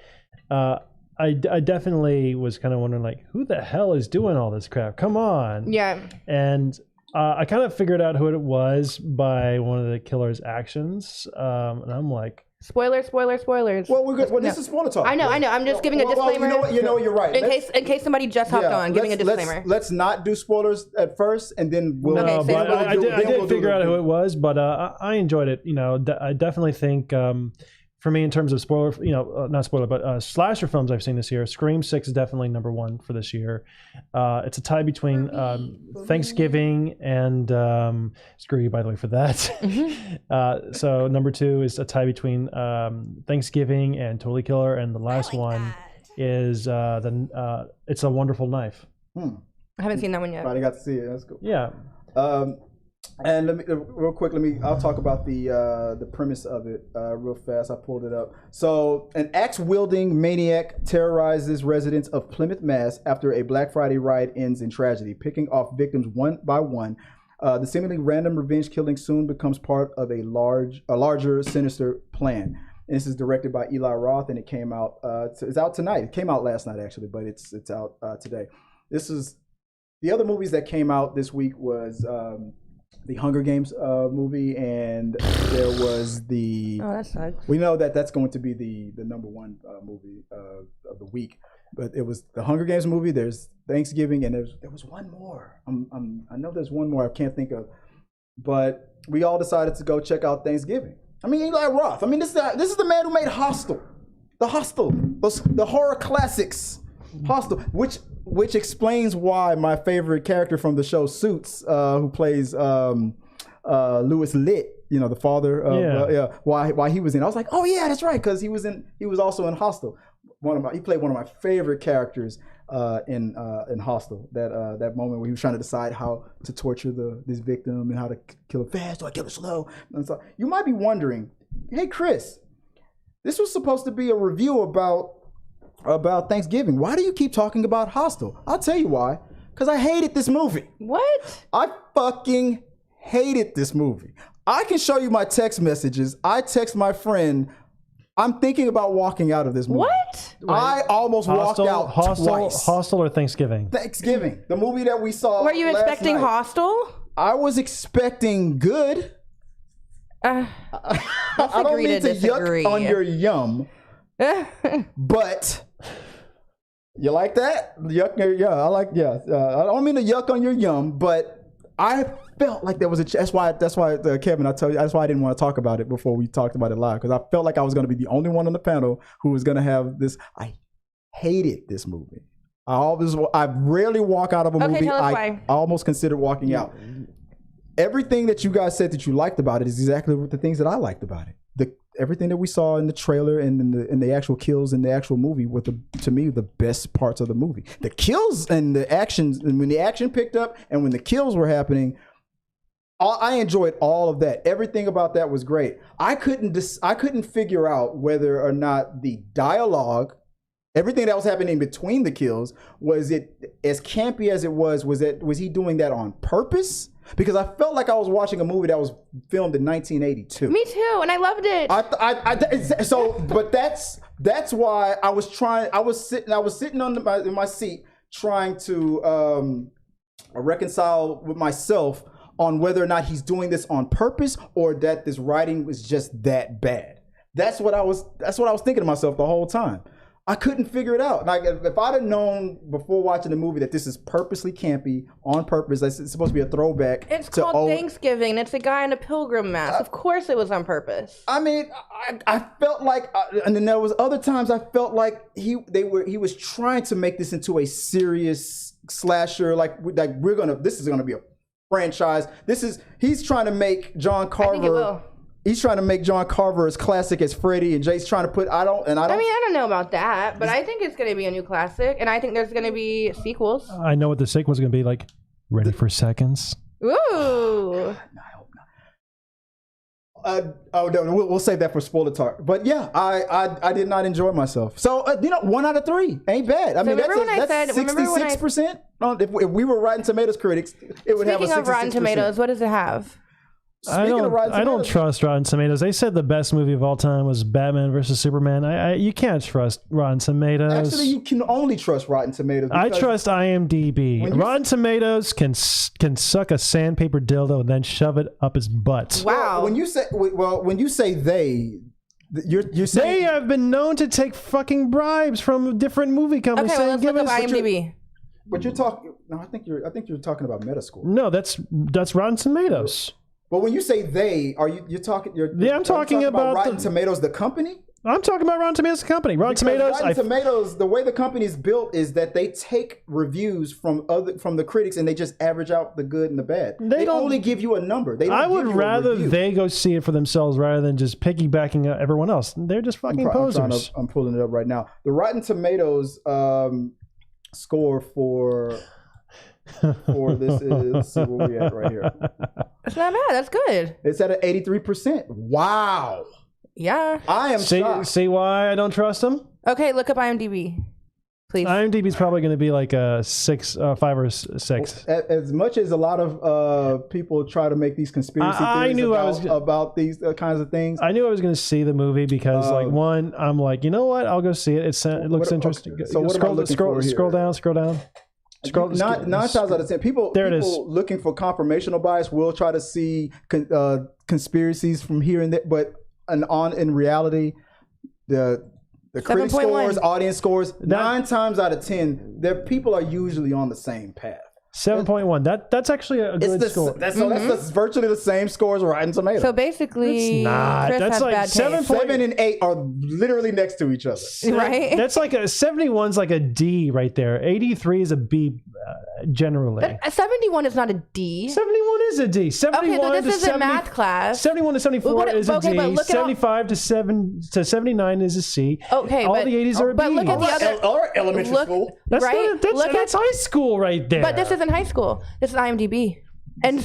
I definitely was kind of wondering, like, who the hell is doing all this crap? Come on. Yeah. And I kind of figured out who it was by one of the killer's actions, and I'm like, spoilers. Well, we're good. Well, this is spoiler talk. I know. I'm just giving a disclaimer. You know, you're right. In case somebody just hopped on, giving a disclaimer. Let's not do spoilers at first, and then we'll. No, but I did figure out who it was, but I enjoyed it. You know, I definitely think. For me, in terms of not spoiler, but slasher films I've seen this year, Scream 6 is definitely number one for this year. It's a tie between Thanksgiving and screw you, by the way, for that. So number 2 is a tie between Thanksgiving and Totally Killer, and the last one is It's a Wonderful Knife. I haven't seen that one yet. Probably got to see it. That's cool. Yeah. And let me real quick. I'll talk about the premise of it real fast. I pulled it up. So, an axe-wielding maniac terrorizes residents of Plymouth, Mass. after a Black Friday riot ends in tragedy, picking off victims one by one. The seemingly random revenge killing soon becomes part of a larger, sinister plan. And this is directed by Eli Roth, and it came out. It's out tonight. It came out last night actually, but it's out today. This is the other movies that came out this week was. The Hunger Games movie, and there was the. Oh, that sucks. We know that's going to be the number one movie of the week, but it was the Hunger Games movie. There's Thanksgiving, and there was one more. I know there's one more I can't think of, but we all decided to go check out Thanksgiving. I mean, Eli Roth. I mean, this is the man who made Hostel, the horror classics, Hostel, which explains why my favorite character from the show Suits, who plays Louis Litt, the father of why he was in. I was like, oh yeah, that's right, because he was also in Hostel. He played one of my favorite characters in Hostel. That moment where he was trying to decide how to torture this victim and how to kill it fast or kill it slow. And so you might be wondering, hey Chris, this was supposed to be a review about Thanksgiving. Why do you keep talking about Hostel? I'll tell you why. Because I hated this movie. What? I fucking hated this movie. I can show you my text messages. I text my friend, I'm thinking about walking out of this movie. What? I almost walked out twice. Hostel or Thanksgiving? Thanksgiving. The movie that we saw. Were you expecting Hostel? I was expecting good. I don't mean to yuck on your yum. But you like that? Yuck, yeah, I like, yeah. I don't mean to yuck on your yum, but I felt like there was that's why Kevin, I tell you, that's why I didn't want to talk about it before we talked about it live, because I felt like I was going to be the only one on the panel who was going to have this. I hated this movie. I rarely walk out of a movie. Tell us why. I almost considered walking out. Everything that you guys said that you liked about it is exactly the things that I liked about it. Everything that we saw in the trailer and in the actual kills in the actual movie were, to me, the best parts of the movie. The kills and the actions, and when the action picked up and when the kills were happening, I enjoyed all of that. Everything about that was great. I couldn't figure out whether or not the dialogue, everything that was happening between the kills, was it as campy as it was he doing that on purpose? Because I felt like I was watching a movie that was filmed in 1982. Me too, and I loved it. But that's why I was sitting in my seat trying to reconcile with myself on whether or not he's doing this on purpose or that this writing was just that bad. That's what I was thinking to myself the whole time. I couldn't figure it out. Like if I'd have known before watching the movie that this is purposely campy on purpose, it's supposed to be a throwback. It's called Thanksgiving. And it's a guy in a pilgrim mask. Of course, it was on purpose. I mean, I felt like, and then there was other times I felt like he was trying to make this into a serious slasher. Like this is gonna be a franchise. He's trying to make John Carver. I think it will. He's trying to make John Carver as classic as Freddy, and Jay's trying to put. I mean, I don't know about that, but I think it's going to be a new classic, and I think there's going to be sequels. I know what the sequel's going to be like. Ready for seconds? Ooh. I hope not. No, we'll save that for spoiler talk. But yeah, I did not enjoy myself. So 1 out of 3 ain't bad. I mean, that's 66%. If we were Rotten Tomatoes critics, it would have a 66%. Speaking of Rotten Tomatoes, what does it have? I don't trust Rotten Tomatoes. They said the best movie of all time was Batman versus Superman. You can't trust Rotten Tomatoes. Actually, you can only trust Rotten Tomatoes. I trust IMDb. Rotten Tomatoes can suck a sandpaper dildo and then shove it up his butt. Wow. When you say they, you're saying they have been known to take fucking bribes from different movie companies. Okay, well, let's look up IMDb. But you're talking. No, I think you're talking about Metascore. No, that's Rotten Tomatoes. But when you say they, you're talking? I'm talking about Rotten Tomatoes, the company. I'm talking about Rotten Tomatoes, the company. Rotten Tomatoes, the way the company is built is that they take reviews from the critics and they just average out the good and the bad. They only give you a number. I would rather they go see it for themselves rather than just piggybacking everyone else. They're just fucking posers. I'm pulling it up right now. The Rotten Tomatoes score for this is, let's see where we at right here. It's not bad. That's good. It's at an 83%. Wow. Yeah. I am shocked. See why I don't trust them? Okay, look up IMDb, please. IMDb is probably going to be like a 5 or 6. As much as a lot of people try to make these conspiracy theories about these kinds of things, I knew I was going to see the movie because, I'm like, you know what? I'll go see it. It looks interesting. Okay. So what scroll down. 9 times out of 10, people looking for confirmational bias will try to see conspiracies from here and there, but in reality, the critic scores, audience scores, 9 times out of 10, people are usually on the same path. 7.1. That's actually a good score. That's virtually the same score as Rotten Tomatoes. So basically, it's not. Chris that's has like bad 7 and 8 are literally next to each other. Right? That's like 71's like a D right there. 83 is a B generally. 71 is not a D. 71 is a D. 71 okay, so this is a math class. 71 to 74 is a D. 75 to 79 is a C. Okay, all the 80s are a B. But look at the other. Or elementary school. That's right? That's high school right there. But this isn't high school. This is IMDb. And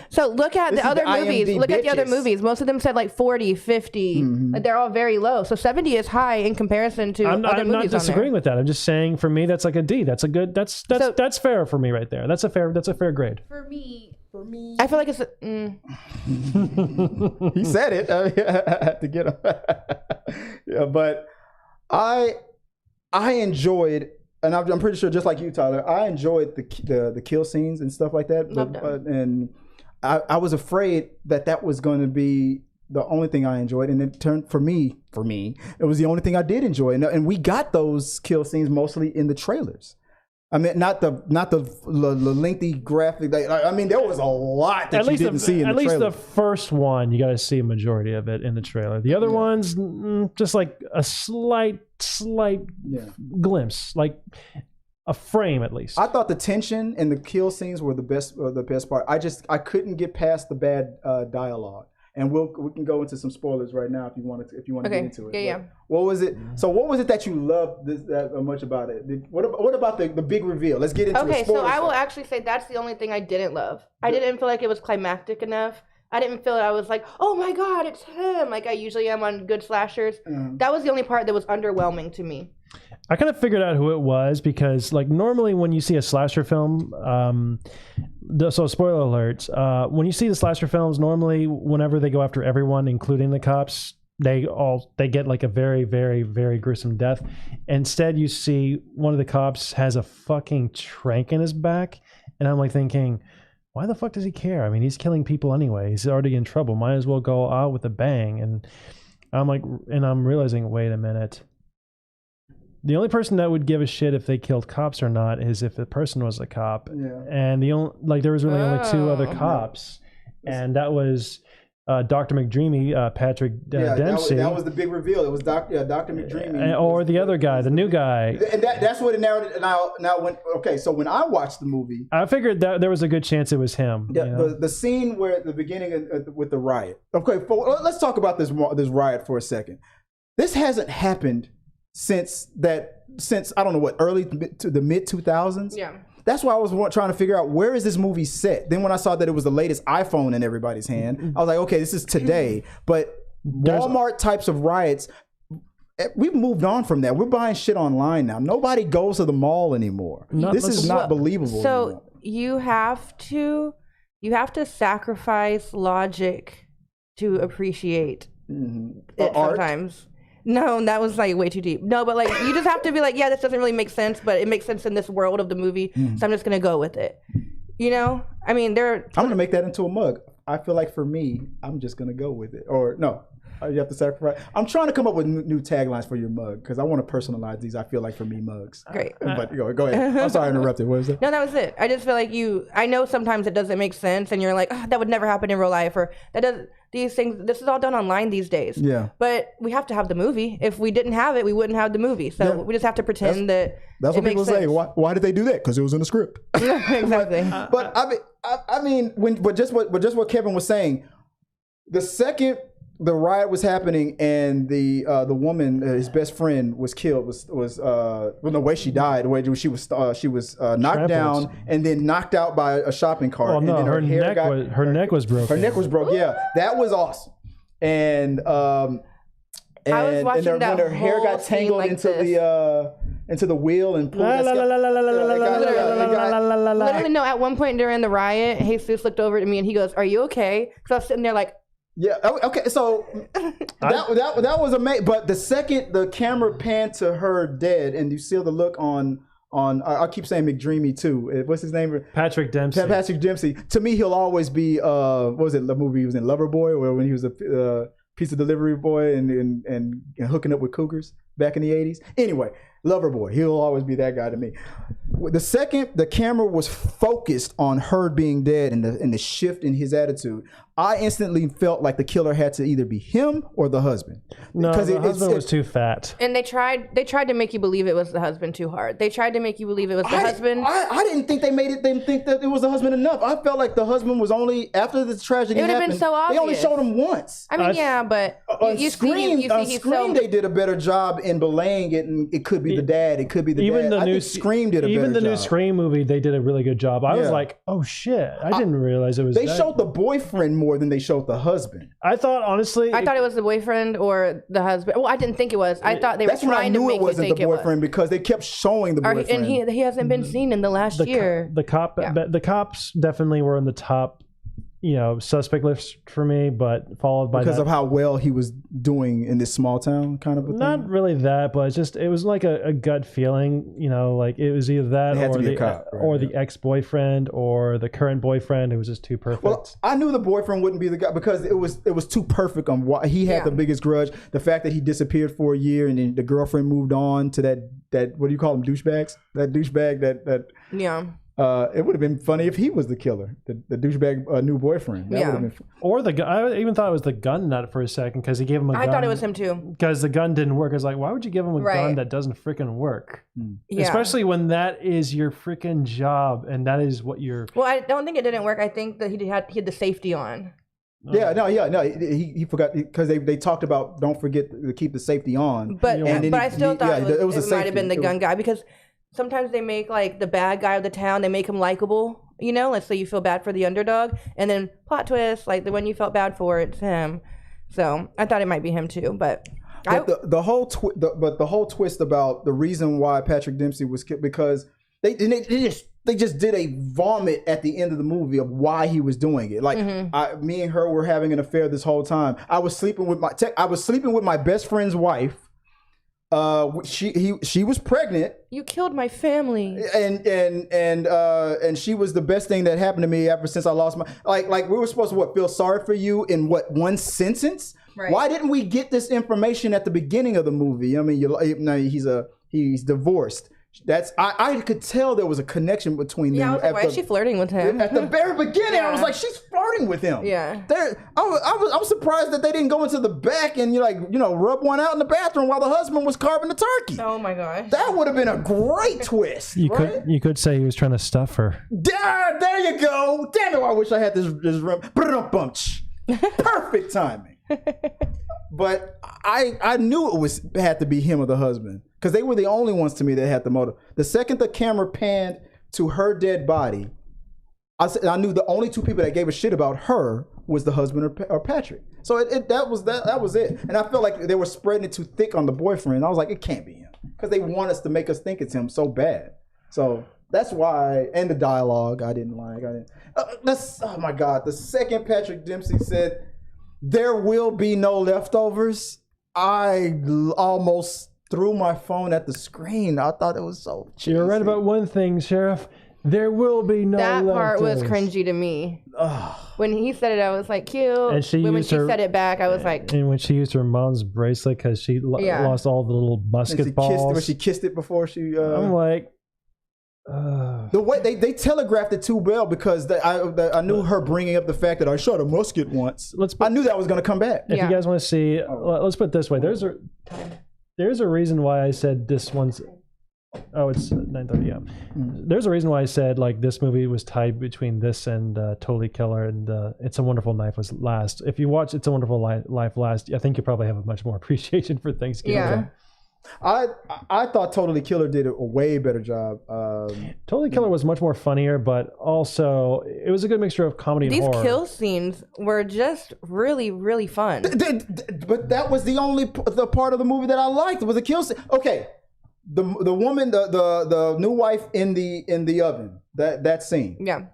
so look at the other movies. Look at the other movies. Most of them said like 40, 50. Like they're all very low. So 70 is high in comparison to other movies. I'm not disagreeing with that. I'm just saying for me that's like a D. That's a good. That's fair for me right there. That's a fair grade. For me, I feel like it's. He said it. I had to get him. Yeah, but I enjoyed. And I'm pretty sure, just like you, Tyler, I enjoyed the kill scenes and stuff like that. And I was afraid that was going to be the only thing I enjoyed, and it turned for me, it was the only thing I did enjoy. And we got those kill scenes mostly in the trailers. I mean, not the lengthy graphic. I mean, there was a lot that you didn't see in the trailer. At least the first one, you got to see a majority of it in the trailer. The other ones, just like a slight glimpse, like a frame at least. I thought the tension and the kill scenes were the best part. I couldn't get past the bad dialogue. And we can go into some spoilers right now if you want to get into it. Yeah. What was it? So what was it that you loved that much about it? What about the big reveal? Let's get into it. Okay, so I will actually say that's the only thing I didn't love. I didn't feel like it was climactic enough. I didn't feel that I was like, oh my God, it's him, like I usually am on good slashers. That was the only part that was underwhelming to me. I kind of figured out who it was because, like, normally when you see a slasher film, so spoiler alert, when you see the slasher films, normally whenever they go after everyone, including the cops, they get like a very, very, very gruesome death. Instead, you see one of the cops has a fucking trank in his back, and I'm like thinking, why the fuck does he care? I mean, he's killing people anyway. He's already in trouble. Might as well go out with a bang. And I'm like, and I'm realizing, wait a minute. the only person that would give a shit if they killed cops or not is if the person was a cop. Yeah. And the only there was really only two other cops, and that was Dr. McDreamy, Patrick Dempsey. That was the big reveal. It was Dr. McDreamy, or the other guy, the new guy. And that's what it narrowed. Now so when I watched the movie, I figured that there was a good chance it was him. The scene where at the beginning with the riot. Okay, let's talk about this riot for a second. This hasn't happened since I don't know what, early to the mid 2000s. Yeah. That's why I was trying to figure out where is this movie set. Then when I saw that it was the latest iPhone in everybody's hand, I was like, okay, this is today. But Walmart types of riots, we've moved on from that. We're buying shit online now. Nobody goes to the mall anymore. This is not believable anymore. You have to sacrifice logic to appreciate it sometimes. No, that was like way too deep. No, but like you just have to be like, yeah, this doesn't really make sense, but it makes sense in this world of the movie, so I'm just gonna go with it. You know, I mean, I'm gonna make that into a mug. I feel like for me, I'm just gonna go with it. Or no, you have to sacrifice. I'm trying to come up with new taglines for your mug because I want to personalize these. I feel like for me, mugs. Great. But go ahead. I'm sorry I interrupted. What was that? No, that was it. I just feel like I know sometimes it doesn't make sense, and you're like, that would never happen in real life, or that does. These things, this is all done online these days. Yeah. But we have to have the movie. If we didn't have it, we wouldn't have the movie. So we just have to pretend that's what people say. Why did they do that? Because it was in the script. Exactly. But I mean, just what Kevin was saying, the second the riot was happening and the woman, his best friend, was killed. The way she died, the way she was knocked down and then knocked out by a shopping cart. Oh no, and then her neck was broken. Her neck was broke. Yeah, that was awesome. And I was watching when her hair got tangled into the wheel and pulled. Literally, no. At one point during the riot, Jesus looked over to me and he goes, "Are you okay?" Because I was sitting there like. Yeah. Okay. So that was amazing. But the second the camera panned to her dead, and you see the look on I keep saying McDreamy too. What's his name? Patrick Dempsey. Patrick Dempsey. To me, he'll always be what was it? The movie he was in, Loverboy, or when he was a pizza delivery boy and hooking up with cougars back in the 80s. Anyway, Loverboy. He'll always be that guy to me. The second the camera was focused on her being dead and the shift in his attitude, I instantly felt like the killer had to either be him or the husband. No, the husband was too fat. And they tried to make you believe it was the husband too hard. They tried to make you believe it was the husband. I didn't think they made it. They didn't think that it was the husband enough. I felt like the husband was only after the tragedy happened. It would have been so obvious. They only showed him once. I mean, yeah, but you see Scream, they did a better job in belaying it, and it could be the dad. It could be the dad. I think Scream did a better job. Even the new Scream movie, they did a really good job. I was like, oh shit, I didn't realize it was. They showed the boyfriend more than they showed the husband. I thought honestly, I thought it was the boyfriend or the husband. Well, I didn't think it was. I thought they were trying to make you think it was. That's when I knew it wasn't the boyfriend because they kept showing the boyfriend. And he hasn't been seen in the last year. The cops definitely were in the top, suspect list for me, but followed by because of how well he was doing in this small town kind of a thing. Not really that, but it was like a gut feeling, like it was either that or the ex-boyfriend or the current boyfriend who was just too perfect. Well, I knew the boyfriend wouldn't be the guy because it was too perfect on why he had the biggest grudge. The fact that he disappeared for a year and then the girlfriend moved on to that what do you call them, douchebags? That douchebag that yeah. It would have been funny if he was the killer, the douchebag new boyfriend. That would have been or the gun. I even thought it was the gun nut for a second because he gave him a gun. I thought it was him too. Because the gun didn't work. I was like, why would you give him a gun that doesn't freaking work? Yeah. Especially when that is your freaking job and that is what you're. Well, I don't think it didn't work. I think that he had the safety on. Yeah, no. He forgot because they talked about don't forget to keep the safety on. But I still thought it might have been the gun guy because. Sometimes they make like the bad guy of the town, they make him likable, let's say you feel bad for the underdog, and then plot twist, like the one you felt bad for, it's him. So I thought it might be him too, but the whole twist about the reason why Patrick Dempsey was killed because they just did a vomit at the end of the movie of why he was doing it. Like me and her were having an affair this whole time. I was sleeping with my best friend's wife. She was pregnant. You killed my family. And she was the best thing that happened to me ever since I lost my like we were supposed to feel sorry for you in one sentence. Right. Why didn't we get this information at the beginning of the movie? I mean, he's a He's divorced. I could tell there was a connection between them. Yeah, I was like, why is she flirting with him? At the very beginning, I was like, she's flirting with him. Yeah. I was surprised that they didn't go into the back and rub one out in the bathroom while the husband was carving the turkey. Oh my gosh. That would have been a great twist. You could say he was trying to stuff her. There you go. Damn it! I wish I had this room. Perfect timing. But I knew it had to be him or the husband, because they were the only ones to me that had the motive. The second the camera panned to her dead body, I knew the only two people that gave a shit about her was the husband or Patrick. So that was it. And I felt like they were spreading it too thick on the boyfriend. I was like, it can't be him, because they want us to make us think it's him so bad. So that's why. And the dialogue I didn't like. Oh my God. The second Patrick Dempsey said, "There will be no leftovers," I almost threw my phone at the screen. I thought it was so cheesy. You're right about one thing, Sheriff. There will be no That leftovers. part was cringy to me. When he said it, I was like, cute. And when she said it back, I was like... And when she used her mom's bracelet because she lost all the little musket balls. When she kissed it before she... I'm like... The way they telegraphed it too well, because I knew her bringing up the fact that I shot a musket once. I knew that was going to come back. If you guys want to see, let's put it this way. There's a reason why I said this one's. Oh, it's 9:30. Yeah. There's a reason why I said like this movie was tied between this and Totally Killer and It's a Wonderful Life was last. If you watch It's a Wonderful Life last, I think you probably have a much more appreciation for Thanksgiving. Yeah. I thought Totally Killer did a way better job. Totally Killer was much more funnier, but also it was a good mixture of comedy and horror. These kill scenes were just really, really fun. But that was the part of the movie that I liked, was the kill scene. Okay, the woman, the new wife in the oven, that scene. Yeah.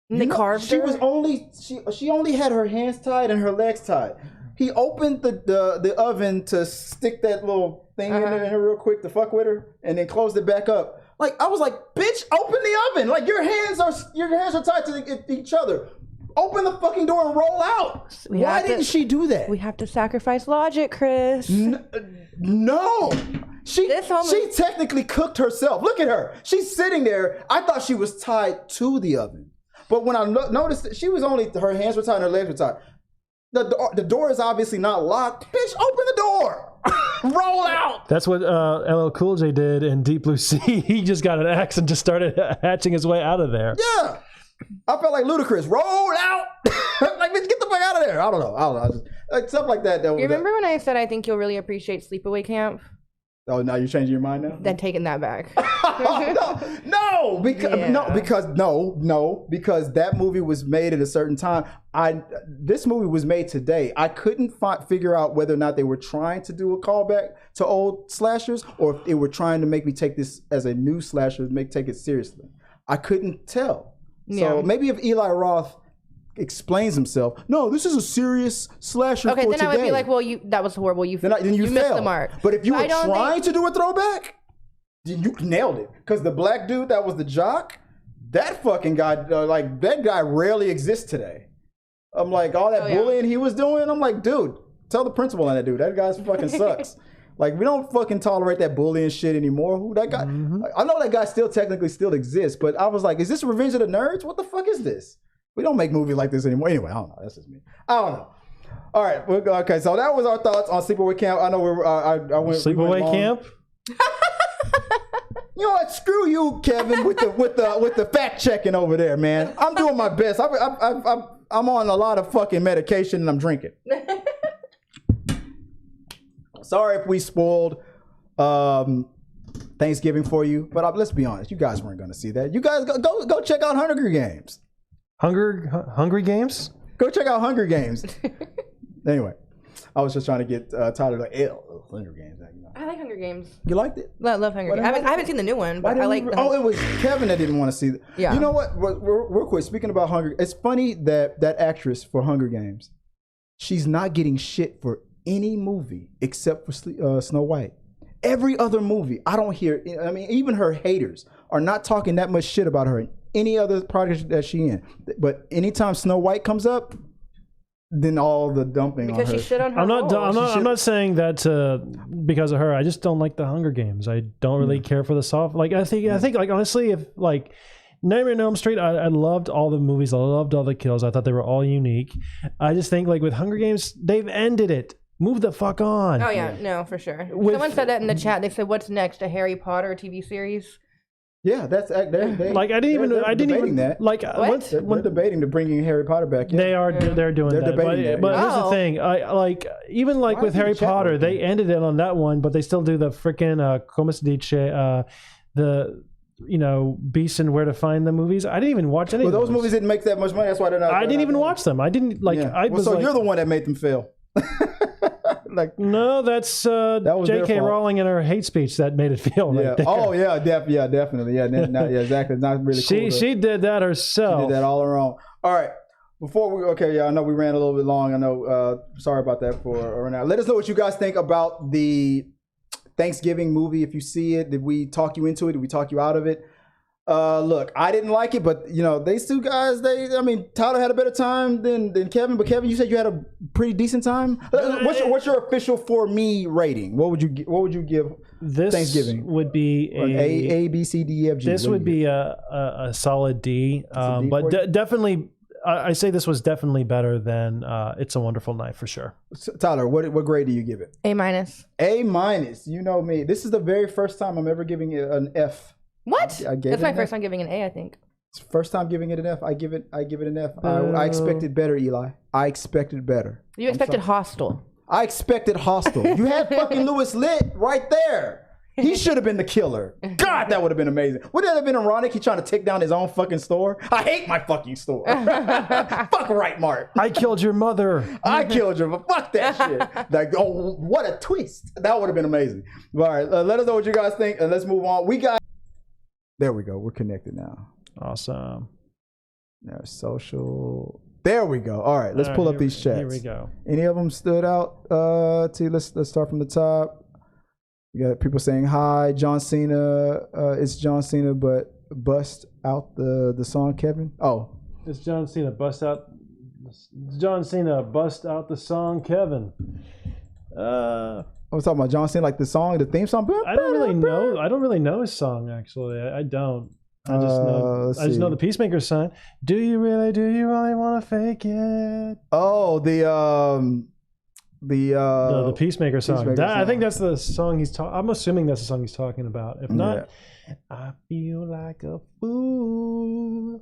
They carved she her. was she only had her hands tied and her legs tied. He opened the oven to stick that little thing in there real quick to fuck with her, and then closed it back up. Like, I was like, bitch, open the oven. Like, your hands are tied to each other. Open the fucking door and roll out. Why didn't she do that? We have to sacrifice logic, Chris. No. She technically cooked herself. Look at her. She's sitting there. I thought she was tied to the oven. But when I noticed that she was her hands were tied and her legs were tied. The door is obviously not locked. Bitch, open the door. Roll out. That's what LL Cool J did in Deep Blue Sea. He just got an axe and just started hatching his way out of there. Yeah. I felt like Ludacris. Roll out. Like, bitch, get the fuck out of there. I don't know. Just, like, stuff like that. You remember when I said I think you'll really appreciate Sleepaway Camp? Oh, now you're changing your mind now? Then taking that back. Because that movie was made at a certain time. This movie was made today. I couldn't figure out whether or not they were trying to do a callback to old slashers, or if they were trying to make me take this as a new slasher, take it seriously. I couldn't tell. So maybe if Eli Roth explains himself, no, this is a serious slasher. Okay, for then today. I would be like, well, that was horrible. Then you missed the mark. But if you were trying to do a throwback, then you nailed it. Because the black dude that was the jock, that fucking guy, that guy rarely exists today. I'm like, all that bullying he was doing, I'm like, dude, tell the principal on that dude. That guy's fucking sucks. Like, we don't fucking tolerate that bullying shit anymore. Who that guy? I know that guy technically still exists, but I was like, is this Revenge of the Nerds? What the fuck is this? We don't make movies like this anymore. Anyway, I don't know. That's just me. I don't know. All right. Okay. So that was our thoughts on Sleepaway Camp. I know I went Sleepaway Camp. You know what? Screw you, Kevin, with the fact checking over there, man. I'm doing my best. I'm on a lot of fucking medication and I'm drinking. Sorry if we spoiled Thanksgiving for you, but let's be honest, you guys weren't going to see that. You guys go check out Hunger Games. Hungry Games? Go check out Hunger Games. Anyway, I was just trying to get Tyler like, Hunger Games. You know. I like Hunger Games. You liked it? I love Hunger Games. I haven't seen the new one, but I like. It was Kevin that didn't want to see it. Yeah. You know what? Real quick, speaking about Hunger, it's funny that actress for Hunger Games, she's not getting shit for any movie except for Snow White. Every other movie, I don't hear. I mean, even her haters are not talking that much shit about her in any other project that she in. But anytime Snow White comes up, than all the dumping Because on she her. shit on her. I'm not. role. I'm not saying that because of her. I just don't like the Hunger Games. I don't really care for the soft. Like I think like honestly, if like Nightmare on Elm Street, I loved all the movies. I loved all the kills. I thought they were all unique. I just think like with Hunger Games, they've ended it. Move the fuck on. Oh yeah, no, for sure. With- Someone said that in the chat. They said, "What's next? A Harry Potter TV series?" Yeah, that's they Like I didn't debating even that. like What? They're debating to bringing Harry Potter back. Yeah. they're doing They're that. debating that, But yeah. here's the thing. I like even like Why with is the Harry chat Potter, open? they ended it on that one, but they still do the freaking Como se dice, the Beast and Where to Find the movies. I didn't even watch any Well, of those movies didn't make that much money. That's why they're not. I they're didn't not even doing watch them. I didn't like. it. Yeah. I was so like, you're the one that made them fail. Like no, that's was their J.K. fault. Rowling and her hate speech that made it feel. yeah. Right there. Oh yeah, definitely. Yeah, exactly. It's not really cool. She did that herself. She did that all her own. All right. Before we I know we ran a little bit long. I know. Sorry about that for right now. Let us know what you guys think about the Thanksgiving movie. If you see it, did we talk you into it? Did we talk you out of it? Look, I didn't like it, but these two guys, Tyler had a better time than Kevin. But Kevin, you said you had a pretty decent time. What's your official for me rating? What would you give This Thanksgiving? would be A, B, C, D, E, F, G. This would be a solid D. a D But for you? definitely, I say this was definitely better than It's a Wonderful Night for sure. Tyler, what grade do you give it? A minus. A minus. You know me. This is the very first time I'm ever giving it an F. What? I gave That's it my an first F. time giving an A. I think. It's the first time giving it an F. I give it an F. I expected better, Eli. I expected better. You expected Hostel. I expected Hostile. You had fucking Louis Litt right there. He should have been the killer. God, that would have been amazing. Wouldn't that have been ironic? He trying to take down his own fucking store. I hate my fucking store. Fuck right, Mark. I killed your mother. I killed you, but fuck that shit. Like, oh, what a twist. That would have been amazing. All right, let us know what you guys think, and let's move on. There we go. We're connected now. Awesome. There's social. There we go. All right, let's pull up these chats. Here we go. Any of them stood out to you? Let's start from the top. You got people saying hi. John Cena. It's John Cena, but bust out the song, Kevin. Oh, It's John Cena bust out. John Cena bust out the song, Kevin. I was talking about John Cena, like the song, the theme song. I don't really know. I don't really know his song actually. I don't. I just know the Peacemaker song. Do you really want to fake it? Oh, the Peacemaker song. Peacemaker I song. think that's the song he's talking. I'm assuming that's the song he's talking about. If not, I feel like a fool.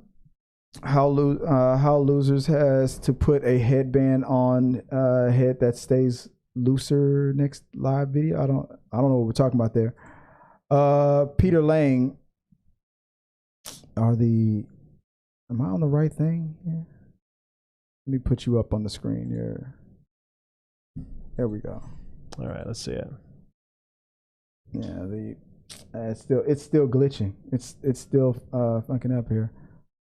How losers has to put a headband on head that stays looser next live video. I don't know what we're talking about there. Peter Lang. Am I on the right thing here? Let me put you up on the screen here. There we go. All right, let's see it. Yeah, it's still glitching. It's still fucking up here.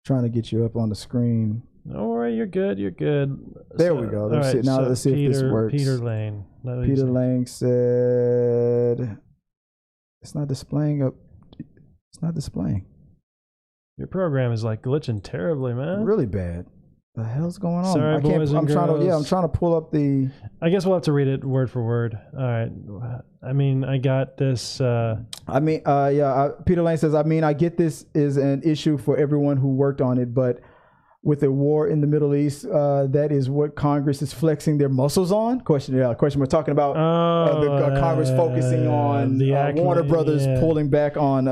Trying to get you up on the screen. Don't worry, you're good. You're good. There we go. Let's see. Now let's see if this works. Peter Lane. Peter Lang said, "It's not displaying up. It's not displaying. Your program is like glitching terribly, man. Really bad. The hell's going on? Sorry, boys and I'm girls. trying to pull up the. I guess we'll have to read it word for word. All right. I mean, I got this. Peter Lane says, I get this is an issue for everyone who worked on it, but with a war in the Middle East, that is what Congress is flexing their muscles on? Question. We're talking about the Congress focusing on Warner Brothers pulling back on.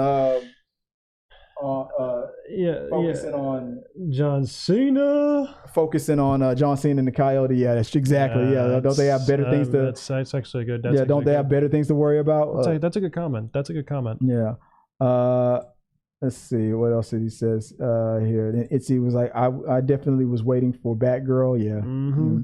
Focusing on John Cena. Focusing on John Cena and the Coyote. Yeah, that's exactly. Yeah, don't they have better things to? That's actually good. Don't they have better things to worry about? That's a good comment. That's a good comment. Yeah. Let's see what else he says here. Then Itzy was like, I definitely was waiting for Batgirl. Yeah. Mm-hmm.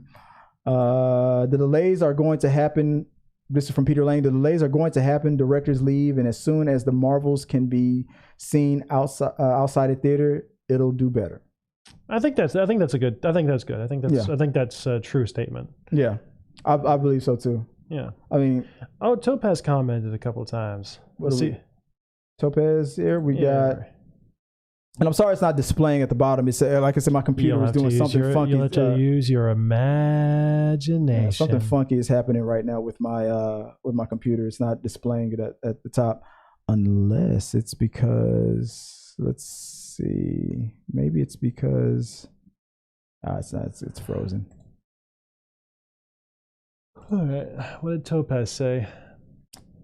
The delays are going to happen. This is from Peter Lane. The delays are going to happen. Directors leave, and as soon as the Marvels can be seen outside of theater, it'll do better. I think that's good. I think that's a true statement. Yeah, I believe so too. Yeah. I mean, Topaz commented a couple of times. Let's see. Topaz here. We got. And I'm sorry it's not displaying at the bottom. It's like I said, my computer was doing something funky. You'll have to use your imagination. Yeah, something funky is happening right now with my computer. It's not displaying it at the top, unless it's because, let's see, maybe it's because it's not. It's frozen. All right. What did Topaz say?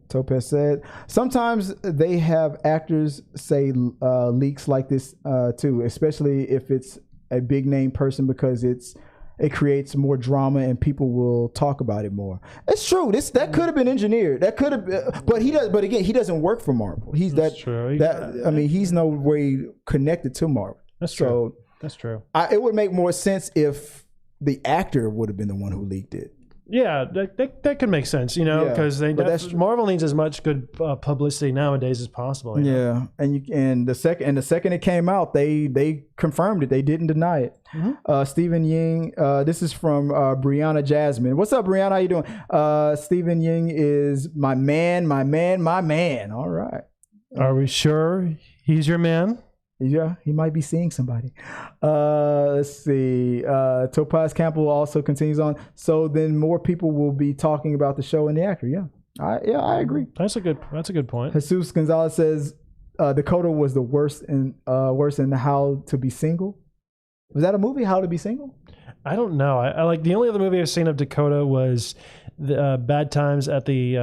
Topaz said, sometimes they have actors say leaks like this too, especially if it's a big name person, because it creates more drama and people will talk about it more. It's true. That could have been engineered. That could have, but he does. But again, he doesn't work for Marvel. That's true. I mean, he's no way connected to Marvel. That's true. That's true. It would make more sense if the actor would have been the one who leaked it. Yeah, that could make sense, because Marvel needs as much good publicity nowadays as possible. Yeah, and the second it came out, they confirmed it. They didn't deny it. Mm-hmm. Stephen Ying, this is from Brianna Jasmine. What's up, Brianna? How you doing? Stephen Ying is my man. All right. Are we sure he's your man? Yeah, he might be seeing somebody. Let's see. Topaz Campbell also continues on. So then more people will be talking about the show and the actor. Yeah, I agree. That's a good point. Jesus Gonzalez says Dakota was the worst in How to Be Single. Was that a movie, How to Be Single? I don't know. I like, the only other movie I've seen of Dakota was the Bad Times at the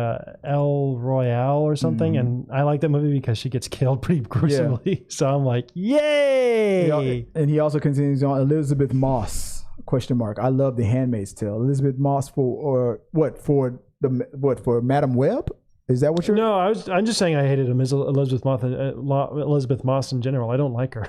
El Royale or something, and I like that movie because she gets killed pretty gruesomely. Yeah. So I'm like, yay! And he also continues on. Elizabeth Moss ? I love The Handmaid's Tale. Elizabeth Moss for Madam Web? Is that what you're? No, I'm just saying I hated him as Elizabeth Moss in general. I don't like her.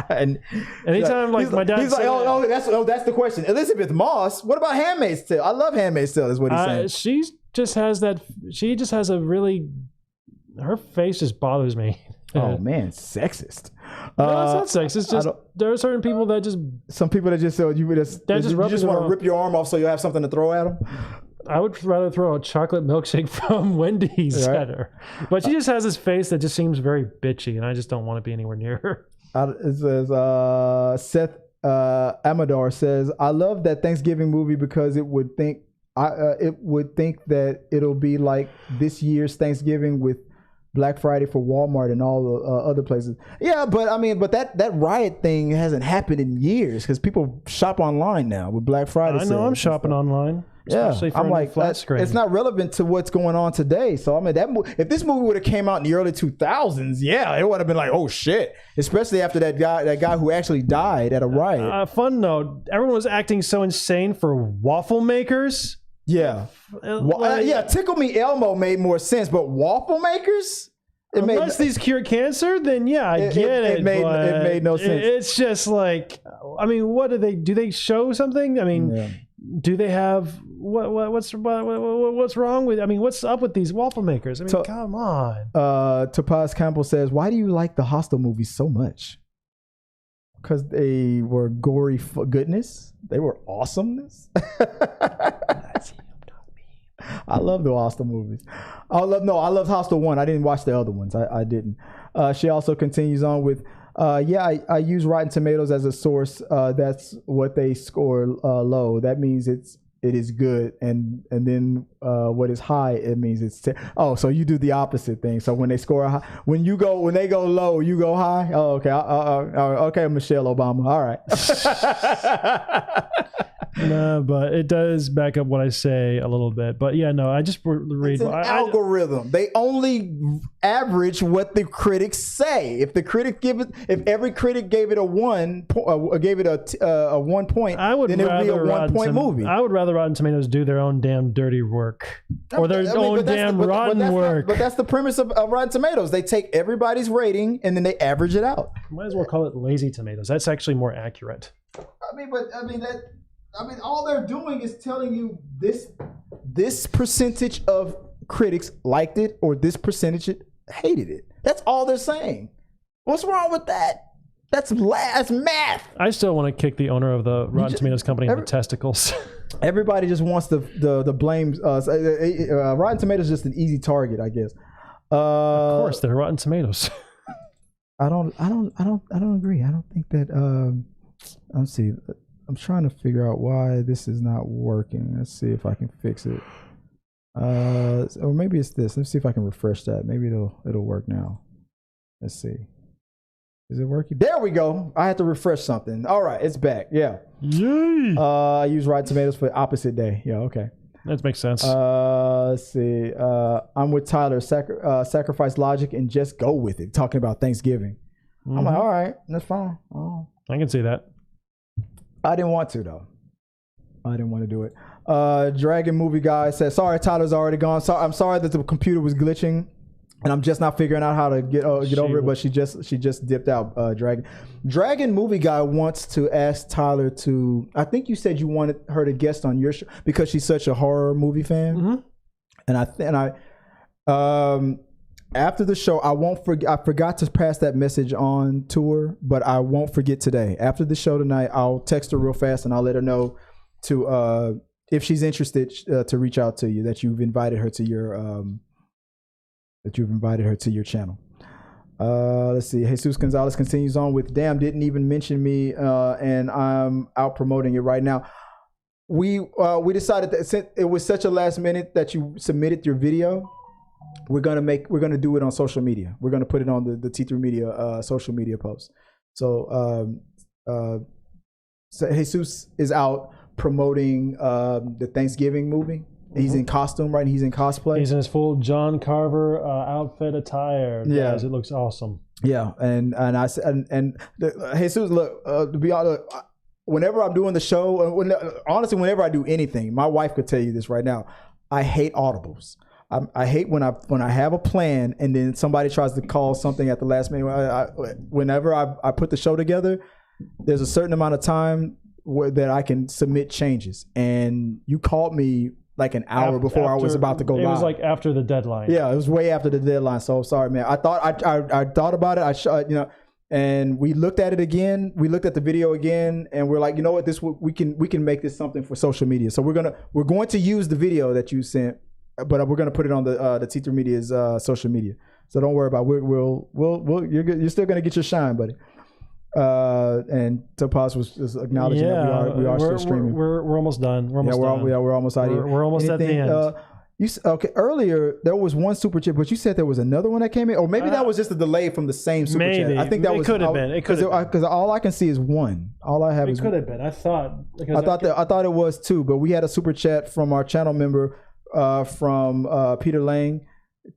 And anytime my dad, he's like, that's the question. Elizabeth Moss. What about Handmaid's Tale? I love Handmaid's Tale. Is what he's saying. She just has a really. Her face just bothers me. Oh man, sexist. No, it's not sexist. It's just there are certain people that just. Some people that just you just want to rip your arm off so you have something to throw at them. I would rather throw a chocolate milkshake from Wendy's at her. But she just has this face that just seems very bitchy, and I just don't want to be anywhere near her. It says, Seth Amador says, I love that Thanksgiving movie because it would think that it'll be like this year's Thanksgiving with Black Friday for Walmart and all the other places. Yeah, but that riot thing hasn't happened in years because people shop online now with Black Friday. I know, I'm shopping online. Especially for I'm like, flat screen. It's not relevant to what's going on today. So I mean, if this movie would have came out in the early 2000s, yeah, it would have been like, oh shit. Especially after that guy who actually died at a riot. Fun note: everyone was acting so insane for waffle makers. Yeah, Tickle Me Elmo made more sense, but waffle makers. Unless these cure cancer, then yeah, I get it. It made no sense. It's just like, I mean, what do they? Do they show something? I mean, do they have what's wrong with? I mean, what's up with these waffle makers? I mean, come on. Topaz Campbell says, "Why do you like the Hostel movies so much?" Because they were gory goodness. They were awesomeness. I love the Hostel movies. I love Hostel 1. I didn't watch the other ones. I didn't. She also continues on with, I use Rotten Tomatoes as a source. That's what they score low. That means it is good. And then what is high, it means it's so you do the opposite thing. So when they score high, when they go low, you go high. Oh, okay. Okay, Michelle Obama. All right. No, but it does back up what I say a little bit. But yeah, no, I just read. It's an algorithm. They only average what the critics say. If every critic gave it a 1, gave it a 1 point, then it would be a 1 point movie. I would rather Rotten Tomatoes do their own damn dirty work or their own damn rotten work. But that's the premise of Rotten Tomatoes. They take everybody's rating and then they average it out. Might as well call it lazy tomatoes. That's actually more accurate. All they're doing is telling you this percentage of critics liked it or this percentage hated it. That's all they're saying. What's wrong with that? That's math. I still want to kick the owner of the Rotten Tomatoes company in the testicles. Everybody just wants the blame. Rotten Tomatoes is just an easy target, I guess. Of course, they're Rotten Tomatoes. I don't agree. I don't think that. Let's see. I'm trying to figure out why this is not working. Let's see if I can fix it. Or maybe it's this. Let's see if I can refresh that. Maybe it'll work now. Let's see. Is it working? There we go. I had to refresh something. All right, it's back. Yeah. Yay! I use Rotten Tomatoes for opposite day. Yeah. Okay. That makes sense. Let's see. I'm with Tyler. Sacrifice logic and just go with it. Talking about Thanksgiving. Mm-hmm. I'm like, all right, that's fine. Oh. I can see that. I didn't want to though. I didn't want to do it. Dragon Movie Guy says, sorry, Tyler's already gone. So I'm sorry that the computer was glitching, and I'm just not figuring out how to get over it. But she just dipped out. Dragon Movie Guy wants to ask Tyler to. I think you said you wanted her to guest on your show because she's such a horror movie fan. Mm-hmm. And I after the show, I won't forget. I forgot to pass that message on to her, but I won't forget today. After the show tonight, I'll text her real fast and I'll let her know to if she's interested to reach out to you, that you've invited her to your channel. Let's see. Jesus Gonzalez continues on with, damn, didn't even mention me, and I'm out promoting it right now. We decided that since it was such a last minute that you submitted your video, we're gonna do it on social media. We're gonna put it on the Th3 Media social media post. So Jesus is out promoting the Thanksgiving movie. He's in costume, right? He's in cosplay. He's in his full John Carver outfit attire. Yeah, guys, it looks awesome. Yeah, and I said, and Jesus, look, to be honest, whenever I'm doing the show, honestly, whenever I do anything, my wife could tell you this right now. I hate audibles. I hate when I have a plan and then somebody tries to call something at the last minute. Whenever I put the show together, there's a certain amount of time that I can submit changes, and you called me like an hour before I was about to go live. It was like after the deadline. Yeah, it was way after the deadline. So sorry, man. I thought I thought about it. And we looked at it again. We looked at the video again, and we're like, you know what? We can make this something for social media. So we're going to use the video that you sent, but we're gonna put it on the Th3 Media's social media. So don't worry about it. You're still gonna get your shine, buddy. And Topaz was acknowledging that we are still streaming. We're almost done. We're almost done. We're almost out of here. We're almost at the end. Earlier there was one super chat, but you said there was another one that came in, or maybe that was just a delay from the same super chat. I think that could have been. It could have been because all I can see is one. All I have is. It could have been. I thought it was two, but we had a super chat from our channel member from Peter Lang.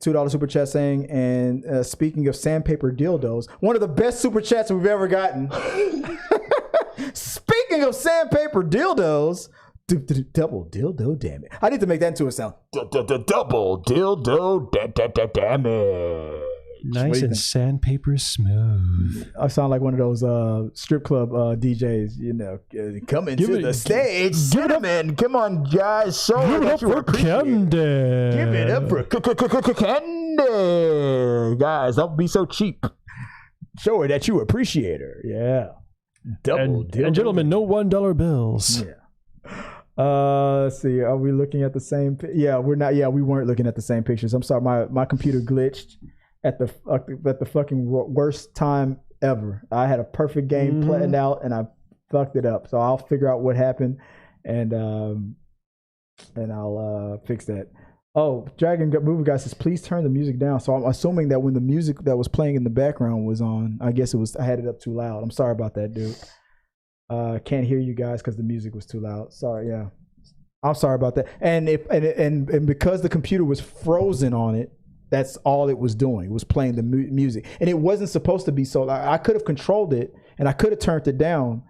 $2 super chat saying, and speaking of sandpaper dildos, one of the best super chats we've ever gotten. Speaking of sandpaper dildos, double dildo damage. I need to make that into a sound. Double dildo damage. Nice and sandpaper smooth. I sound like one of those strip club DJs, coming to the stage. Gentlemen, come on, guys. Show give it up for Candy. Give it up for Candy. Guys, don't be so cheap. Show her that you appreciate her. Yeah. And gentlemen, no $1 bills. Yeah. Let's see. Are we looking at the same? Yeah, we're not. Yeah, we weren't looking at the same pictures. I'm sorry. My computer glitched at the fucking worst time ever. I had a perfect game planned out and I fucked it up. So I'll figure out what happened and I'll fix that. Oh, Dragon Movie Guy says, please turn the music down. So I'm assuming that when the music that was playing in the background was on, I guess I had it up too loud. I'm sorry about that, dude. Can't hear you guys because the music was too loud. Sorry, yeah. I'm sorry about that. And because the computer was frozen on it, that's all it was doing. It was playing the music. And it wasn't supposed to be so loud. I could have controlled it and I could have turned it down,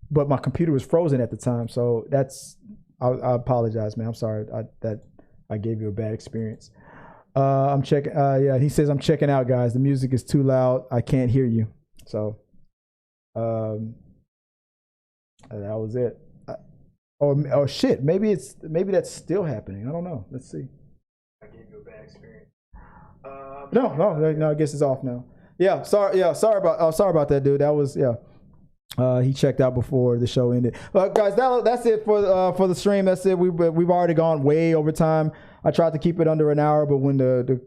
but my computer was frozen at the time. So I apologize, man. I'm sorry that I gave you a bad experience. I'm checking. Yeah, he says, I'm checking out, guys. The music is too loud. I can't hear you. So that was it. Oh shit. Maybe that's still happening. I don't know. Let's see. I gave you a bad experience. No. I guess it's off now. Yeah. Sorry about that, dude. That was he checked out before the show ended. Guys, that's it for the stream. That's it. We've already gone way over time. I tried to keep it under an hour, but when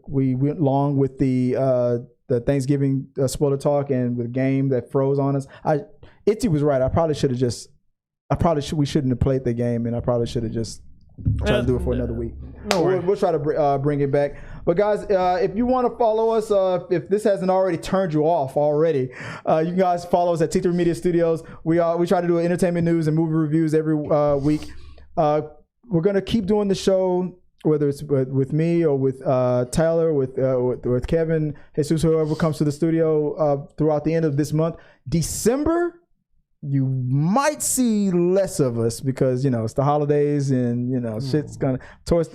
we went long with the the Thanksgiving spoiler talk and the game that froze on us. Itzy was right. We shouldn't have played the game, and I probably should have just tried to do it for another week. We'll try to bring it back. But guys, if you want to follow us, if this hasn't already turned you off already, you guys follow us at T3 Media Studios. We try to do entertainment news and movie reviews every week. We're gonna keep doing the show, whether it's with me or with Tyler, with Kevin, Jesus, whoever comes to the studio throughout the end of this month. December, you might see less of us because it's the holidays and shit's gonna towards.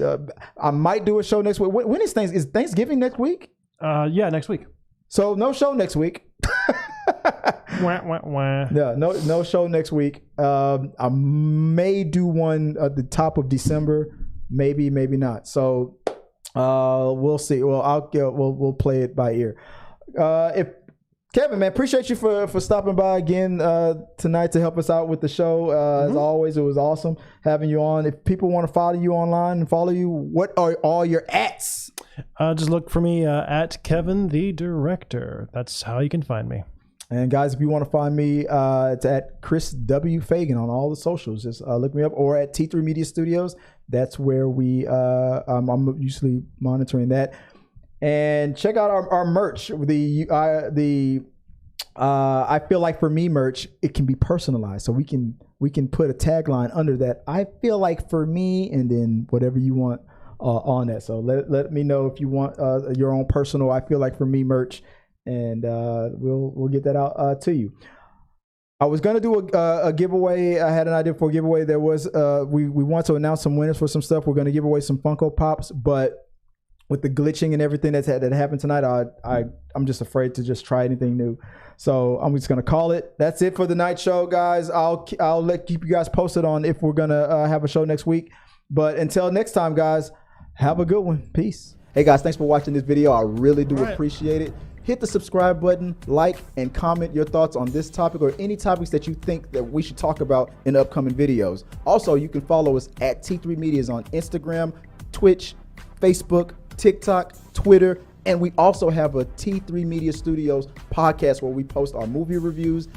I might do a show next week. When is Thanksgiving next week? Yeah, next week. So no show next week. Wah, wah, wah. Yeah, no show next week. I may do one at the top of December, maybe not. So we'll see. Well, we'll play it by ear. If Kevin, man, appreciate you for stopping by again tonight to help us out with the show. As always, it was awesome having you on. If people want to follow you online and follow you, what are all your ats? Just look for me at Kevin the Director. That's how you can find me. And guys, if you want to find me, it's at Chris W. Fagan on all the socials. Just look me up, or at Th3 Media Studios. That's where I'm usually monitoring that. And check out our merch. I feel like for me merch, it can be personalized, so we can put a tagline under that. I feel like for me, and then whatever you want on that. So let me know if you want your own personal I feel like for me merch, and we'll get that out to you. I was gonna do a giveaway. I had an idea for a giveaway. There was we want to announce some winners for some stuff. We're gonna give away some Funko Pops, but with the glitching and everything that happened tonight, I'm just afraid to just try anything new. So I'm just gonna call it. That's it for the night show, guys. I'll keep you guys posted on if we're gonna have a show next week. But until next time, guys, have a good one. Peace. Hey guys, thanks for watching this video. I really do appreciate it. Hit the subscribe button, like, and comment your thoughts on this topic or any topics that you think that we should talk about in upcoming videos. Also, you can follow us at T3 Medias on Instagram, Twitch, Facebook, TikTok, Twitter, and we also have a T3 Media Studios podcast where we post our movie reviews